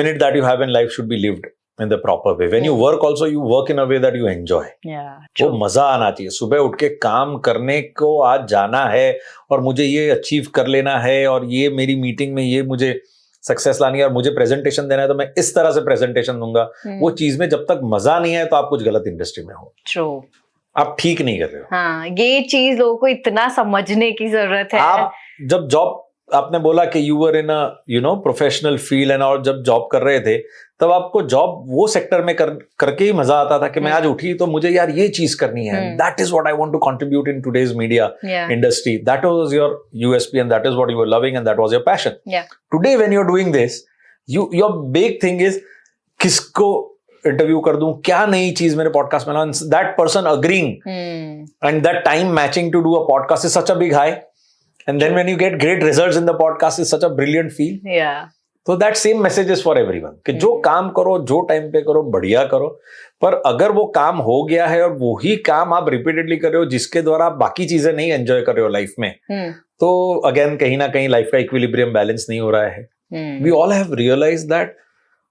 minute that you have in life should be lived in the proper way. When you work also, you work in a way that you enjoy. वो मजा आना चाहिए. सुबह उठ के काम करने को आज जाना है और मुझे ये अचीव कर लेना है और ये मेरी मीटिंग में ये मुझे सक्सेस लानी है और मुझे प्रेजेंटेशन देना है तो मैं इस तरह से प्रेजेंटेशन दूंगा. वो चीज में जब तक मजा नहीं है तो आप कुछ गलत इंडस्ट्री में हो. True. आप ठीक नहीं कर रहे हो. हाँ, ये चीज लोगों को इतना समझने की जरूरत है. आप जब जॉब, आपने बोला कि you were in a you know professional field and, और जब जॉब कर रहे थे तब आपको जॉब वो सेक्टर में करके ही मजा आता था कि मैं आज उठी तो मुझे यार ये चीज करनी है. That is what I want to contribute in today's media industry. That was your USP and that is what you were loving and that was your passion. Today when you are doing this, your big thing is किसको interview कर दूं, क्या नई चीज मेरे podcast में, that person agreeing and that time matching to do a podcast is such a big high. And then when you get great results in the podcast, is such a brilliant feel. So that same message is for everyone. कि जो काम करो, जो time पे करो, बढ़िया करो. पर अगर वो काम हो गया है और वही काम आप रिपीटेडली कर रहे हो जिसके द्वारा आप बाकी चीजें नहीं एंजॉय कर रहे हो लाइफ में, तो अगेन कहीं ना कहीं लाइफ का इक्विलिब्रियम बैलेंस नहीं हो रहा है. We all have realized that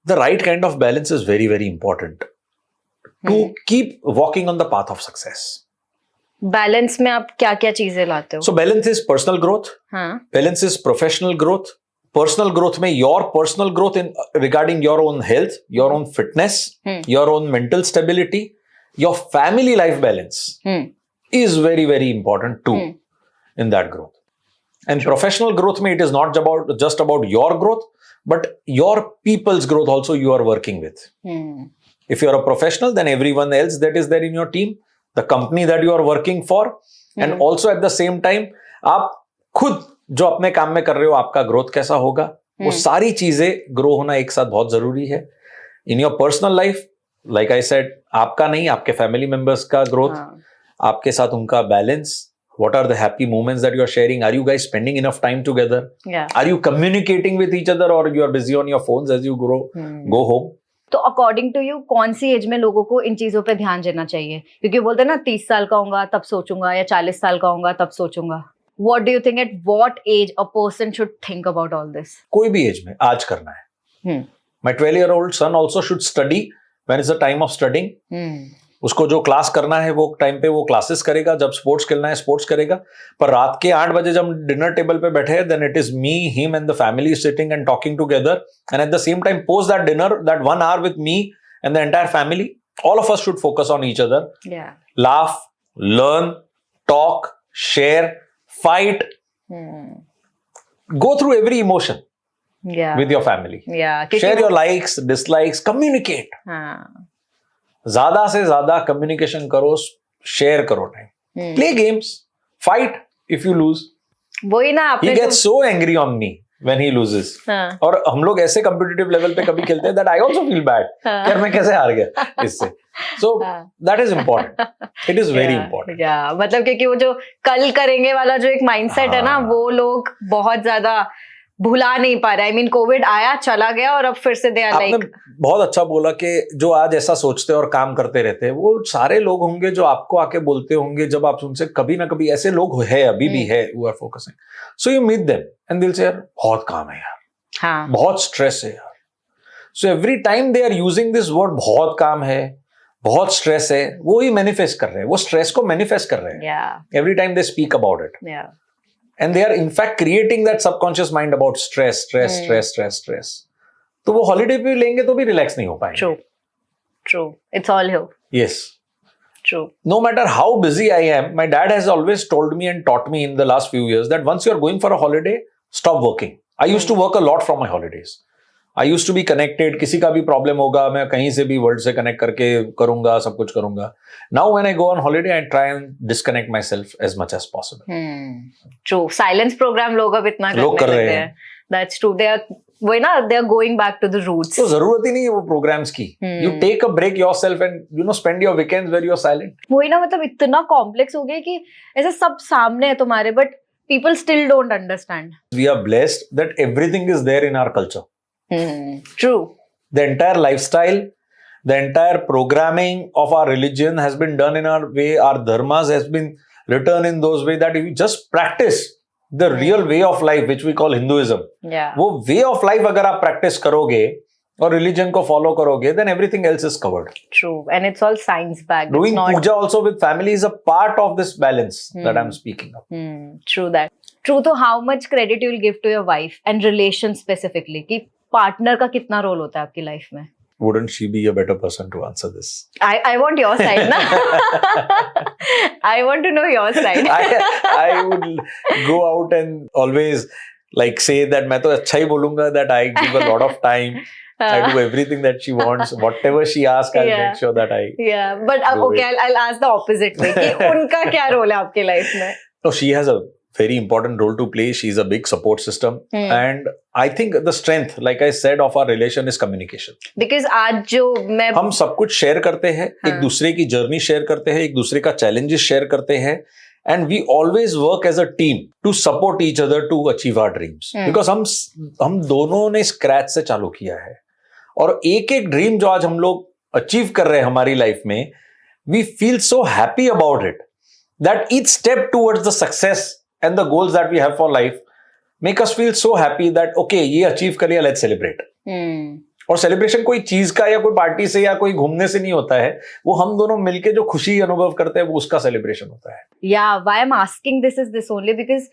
the right kind of balance is very, very important to keep walking on the path of success. Balance में आप क्या क्या चीजें लाते हो? So balance is personal growth, balance is professional growth. Personal growth में your personal growth in regarding your own health, your own fitness, your own mental stability, your family life balance is very very important to in that growth. And professional growth में it is not just about your growth but your people's growth also you are working with. If you are a professional then everyone else that is there in your team, the company that you are working for, and also at the same time आप खुद जो अपने काम में कर रहे हो आपका ग्रोथ कैसा होगा, वो सारी चीजें ग्रो होना एक साथ बहुत जरूरी है. In your personal life, like I said, आपका नहीं, आपके फैमिली मेंबर्स का ग्रोथ, आपके साथ उनका balance. What are the happy moments that you are sharing? Are you guys spending enough time together? Are you communicating with each other, or you are busy on your phones as you go home? तो according to you कौन सी as में लोगों को इन चीजों पे ध्यान देना चाहिए? क्योंकि बोलते हैं ना 30 साल का होगा तब सोचूंगा या 40 साल का होगा तब सोचूंगा. What do you think at what age a person should think about all this? कोई भी एज में आज करना है. My 12-year-old son also should study when is the time of studying. उसको जो क्लास करना है वो टाइम पे वो क्लासेस करेगा, जब स्पोर्ट्स खेलना है स्पोर्ट्स करेगा. पर रात के 8 बजे जब डिनर टेबल पे बैठे हैं, then it is me, him and the family sitting and talking together, and at the same time post that dinner, that 1 hour with me and the entire family, all of us should focus on each other. Laugh, learn, talk, share, fight, go through every emotion with your family. Share your likes, dislikes, communicate. ज्यादा से ज्यादा communication करो, share करो time, play games, fight if you lose. वही ना, he gets so angry on me when he loses. और हम लोग ऐसे कम्पिटिटिव लेवल पे कभी खेलते हैं that I also feel bad यार मैं कैसे हार गया इससे. So that is important. It is very important. मतलब क्योंकि वो जो कल करेंगे वाला जो एक माइंडसेट है ना, वो लोग बहुत ज्यादा भुला नहीं पा रहे. आई मीन कोविड आया चला गया और अब फिर से दे आर लाइक. बहुत अच्छा बोला कि जो आज ऐसा सोचते और काम करते रहते हैं वो सारे लोग होंगे जो आपको आके बोलते होंगे, जब आप उनसे कभी ना कभी, ऐसे लोग है अभी भी है who are focusing. So you meet them and they'll say यार बहुत काम है यार, बहुत स्ट्रेस है यार. So every time they are using this word बहुत काम है, बहुत स्ट्रेस है, वो ही मैनिफेस्ट कर रहे हैं, वो स्ट्रेस को मैनिफेस्ट कर रहे हैं. Every time they speak about it. And they are in fact creating that subconscious mind about stress. तो वो हॉलिडे भी लेंगे तो भी रिलैक्स नहीं हो पाएंगे. True. It's all here. Yes. True. No matter how busy I am, my dad has always told me and taught me in the last few years that once you are going for a holiday, stop working. I used to work a lot from my holidays. I used to be connected. किसी का भी problem होगा मैं कहीं से भी world से connect करके करूंगा, सब कुछ करूंगा. Now when I go on holiday, I try and disconnect myself as much as possible. True. Silence program लोग अब इतना लोग करने कर रहे लगे हैं. हैं. That's true. वही ना, they are going back to the roots. तो जरूरत ही नहीं है वो प्रोग्राम्स की. You take a break yourself and spend your weekends where you're silent. वही ना, मतलब इतना कॉम्प्लेक्स हो गया कि ऐसे सब सामने है तुम्हारे, but people still don't understand. We are blessed that everything is there in our culture. True. The entire lifestyle, the entire programming of our religion has been done in our way. Our dharmas has been written in those ways that if you just practice the real way of life, which we call Hinduism, Yeah. वो way of life अगर आप practice करोगे और religion को follow करोगे, then everything else is covered. True. And it's all science backed. Doing It's not... puja also with family is a part of this balance that I'm speaking of. True that. True. तो how much credit you will give to your wife and relations specifically? कि partner का कितना role होता है आपकी life में? Wouldn't she be a better person to answer this? I want your side ना. I want to know your side. I would go out and always like say that मैं तो अच्छा ही बोलूंगा, that I give a lot of time. I do everything that she wants. Whatever she asks, I'll make sure that I. Yeah, but okay, I'll ask the opposite way. कि उनका क्या role है आपकी life में? No, she has a very important role to play. She's a big support system. And I think the strength, like I said, of our relation is communication. Because आज जो मैं हम सब कुछ शेयर करते हैं, एक दूसरे की जर्नी शेयर करते हैं, एक दूसरे का चैलेंजेस शेयर करते हैं, and we always work as a team to support each other to achieve our dreams. Because हम दोनों ने स्क्रैच से चालू किया है और एक एक ड्रीम जो आज हम लोग अचीव कर रहे हैं हमारी लाइफ में, we feel so happy about it that each step towards the success and the goals that we have for life make us feel so happy that okay, ये अचीव कर लिया, let's celebrate. और celebration कोई चीज का या कोई party से या कोई घूमने से नहीं होता है, वो हम दोनों मिलके जो खुशी अनुभव करते हैं वो उसका सेलिब्रेशन होता है. Yeah, why I'm asking this is this only because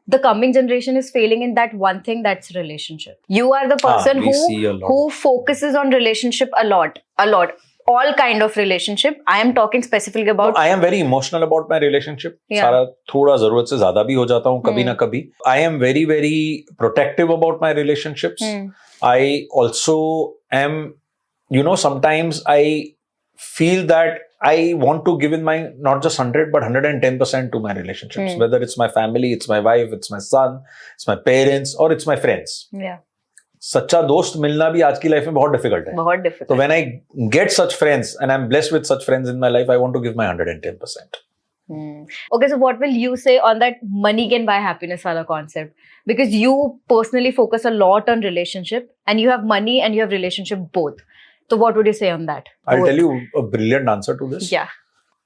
the coming generation is failing in that one thing, that's relationship. You are the person who focuses on relationship a lot. All kind of relationship. I am talking specifically about. No, I am very emotional about my relationship. सारा थोड़ा जरूरत से ज्यादा भी हो जाता हूँ कभी ना कभी. I am very very protective about my relationships. I also am, sometimes I feel that I want to give in my not just 100 but 110% to my relationships. Whether it's my family, it's my wife, it's my son, it's my parents, or it's my friends. Yeah. सच्चा दोस्त मिलना भी आज की life में बहुत difficult है. बहुत difficult. So when I get such friends and I'm blessed with such friends in my life, I want to give my 110%. Okay, so what will you say on that money can buy happiness wala concept? Because you personally focus a lot on relationship and you have money and you have relationship both. So what would you say on that? I'll tell you a brilliant answer to this. Yeah.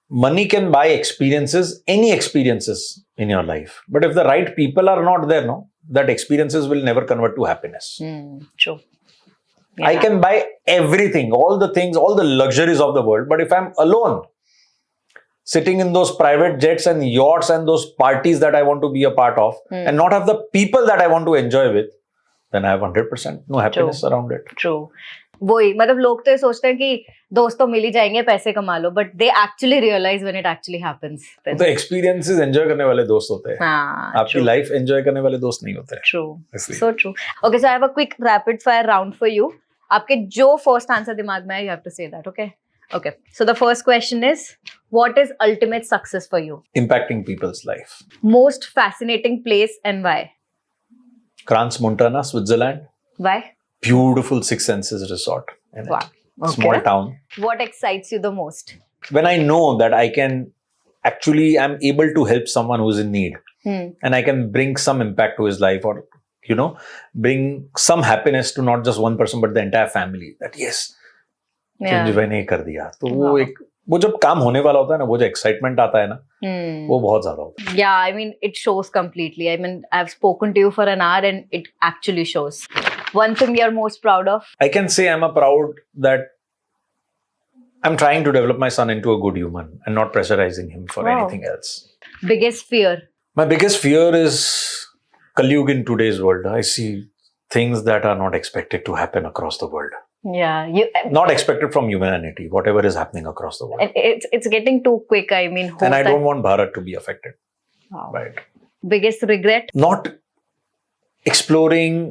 Money can buy experiences, any experiences in your life. But if the right people are not there, that experiences will never convert to happiness. True. Yeah. I can buy everything, all the things, all the luxuries of the world. But if I'm alone, sitting in those private jets and yachts and those parties that I want to be a part of and not have the people that I want to enjoy with, then I have 100% no happiness around it. True. वही मतलब लोग तो ये सोचते हैं कि दोस्त तो मिल ही जाएंगे, पैसे कमा लो, but they actually realise when it actually happens. तो एक्सपीरियंसेस एंजॉय करने वाले दोस्त होते हैं. आपकी लाइफ एंजॉय करने वाले दोस्त नहीं होते हैं. True, so true. Okay, so I have a quick rapid fire round for you. आपके जो फर्स्ट आंसर दिमाग में है, you have to say that. Okay okay, so the first question is what is ultimate success for you? Impacting peoples life. Most fascinating place and why? Crans Montana, Switzerland. Why? Beautiful Six Senses resort in wow. it. Small town. What excites you the most? When I know that I'm able to help someone who's in need and I can bring some impact to his life or, bring some happiness to not just one person but the entire family. That yes, enjoy नहीं कर दिया. तो वो जब काम होने वाला होता है ना, वो जो एक्साइटमेंट आता है ना, वो बहुत ज्यादा होता है. Yeah, I mean it shows completely. I mean I've spoken to you for an hour and it actually shows. One thing you're most proud of? I can say I'm proud that I'm trying to develop my son into a good human and not pressurizing him for anything else. Biggest fear? My biggest fear is Kalyug in today's world. I see things that are not expected to happen across the world. Yeah, not expected from humanity, whatever is happening across the world. And it's getting too quick. I mean, and I don't want Bharat to be affected. Wow. Right. Biggest regret? Not exploring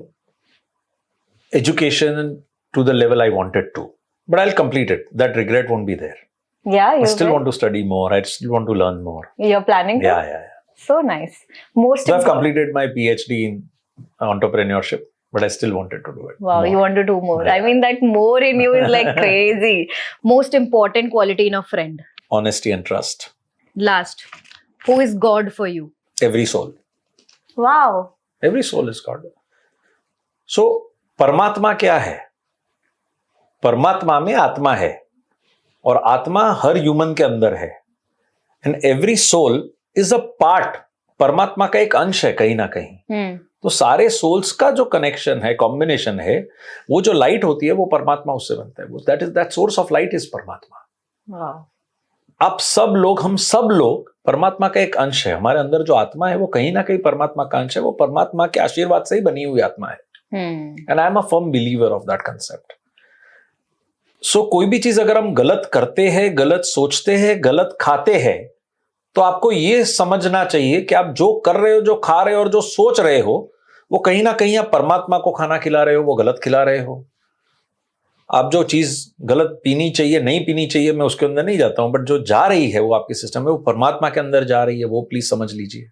education to the level I wanted to. But I'll complete it. That regret won't be there. Yeah, I you still will. want to study more. I still want to learn more. You're planning to? Yeah. So nice. Most So I've important- completed my PhD in entrepreneurship, but I still wanted to do it. Wow, more. you want to do more. I Yeah. mean, that more in you is like crazy. Most important quality in a friend. Honesty and trust. Last, who is God for you? Every soul. Wow. Every soul is God. So, परमात्मा क्या है? परमात्मा में आत्मा है और आत्मा हर human के अंदर है. And every soul is a part. परमात्मा का एक अंश है कहीं ना कहीं. तो सारे सोल्स का जो कनेक्शन है, कॉम्बिनेशन है, वो जो लाइट होती है वो परमात्मा उससे बनता है. That is that source of light is परमात्मा. Wow. आप सब लोग, हम सब लोग परमात्मा का एक अंश है. हमारे अंदर जो आत्मा है वो कहीं ना कहीं परमात्मा का अंश है. वो परमात्मा के आशीर्वाद से ही बनी हुई आत्मा है. And I am a firm believer of that concept. So कोई भी चीज अगर हम गलत करते हैं, गलत सोचते हैं, गलत खाते हैं, तो आपको ये समझना चाहिए कि आप जो कर रहे हो, जो खा रहे हो और जो सोच रहे हो, वो कहीं ना कहीं आप परमात्मा को खाना खिला रहे हो, वो गलत खिला रहे हो. आप जो चीज गलत पीनी चाहिए, नहीं पीनी चाहिए, मैं उसके अंदर नहीं जाता हूं, बट जो जा रही है वो आपके सिस्टम में, वो परमात्मा के अंदर जा रही है, वो प्लीज समझ लीजिए.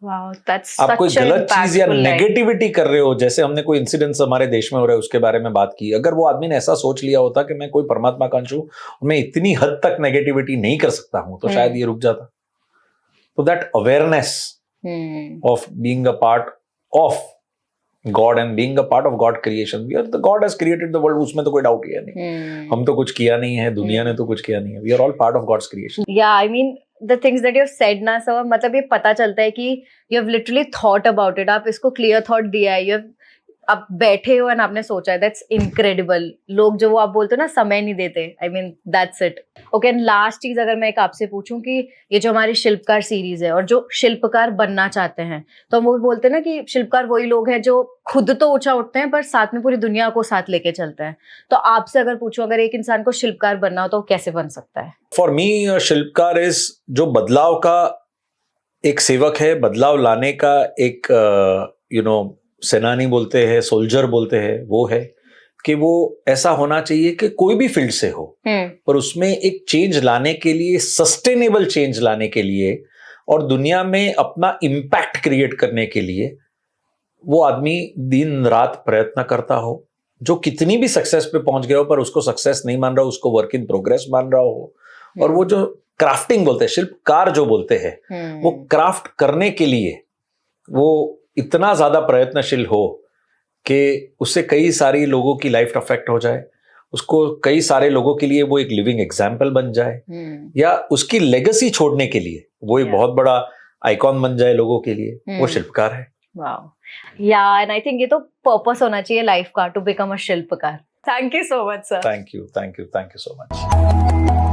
Wow, that's आप कोई such an गलत चीज या impactful line. नेगेटिविटी कर रहे हो, जैसे हमने कोई इंसिडेंट्स हमारे देश में हो रहा है उसके बारे में बात की. अगर वो आदमी ने ऐसा सोच लिया होता कि मैं कोई परमात्मा का अंश हूं, मैं इतनी हद तक नेगेटिविटी नहीं कर सकता हूं, तो शायद ये रुक जाता. तो that awareness of being a part of God and being a part of God creation. The God has created the world, उसमें तो कोई डाउट ही है नहीं. हम तो कुछ किया नहीं है, दुनिया ने तो कुछ किया नहीं है. We are all part of God's creation. Yeah, I mean, the things that you've said ना सर, मतलब ये पता चलता है कि you have literally thought about it. आप इसको clear thought दिया है. You have, आप बैठे हो और आपने सोचा है. That's incredible. लोग जो वो आप बोलते हो ना, समय नहीं देते. I mean, that's it. Okay, and last चीज अगर मैं एक आपसे पूछूं कि ये जो हमारी शिल्पकार सीरीज है और जो शिल्पकार बनना चाहते हैं, तो हम वो बोलते हैं ना कि शिल्पकार वही लोग हैं जो खुद तो ऊंचा उठते हैं पर साथ में पूरी दुनिया को साथ लेके चलते हैं. तो आपसे अगर पूछूं, अगर एक इंसान को शिल्पकार बनना हो तो वो कैसे बन सकता है? फॉर मी शिल्पकार इज जो बदलाव का एक सेवक है, बदलाव लाने का एक सेनानी बोलते हैं, सोल्जर बोलते हैं, वो है कि वो ऐसा होना चाहिए कि कोई भी फील्ड से हो, पर उसमें एक चेंज लाने के लिए, सस्टेनेबल चेंज लाने के लिए और दुनिया में अपना इम्पैक्ट क्रिएट करने के लिए वो आदमी दिन रात प्रयत्न करता हो. जो कितनी भी सक्सेस पे पहुंच गया हो पर उसको सक्सेस नहीं मान रहा हो, उसको वर्क इन प्रोग्रेस मान रहा हो. और वो जो क्राफ्टिंग बोलते हैं, शिल्पकार जो बोलते हैं, वो क्राफ्ट करने के लिए वो इतना ज्यादा प्रयत्नशील हो कि उससे कई सारी लोगों की लाइफ अफेक्ट हो जाए, उसको कई सारे लोगों के लिए वो एक लिविंग एग्जाम्पल बन जाए, या उसकी लेगेसी छोड़ने के लिए वो एक बहुत बड़ा आइकॉन बन जाए लोगों के लिए. वो शिल्पकार है. वाओ, या एंड आई थिंक ये तो पर्पस होना चाहिए लाइफ का, टू बिकम अ शिल्पकार. Thank you so much sir. Thank you so much.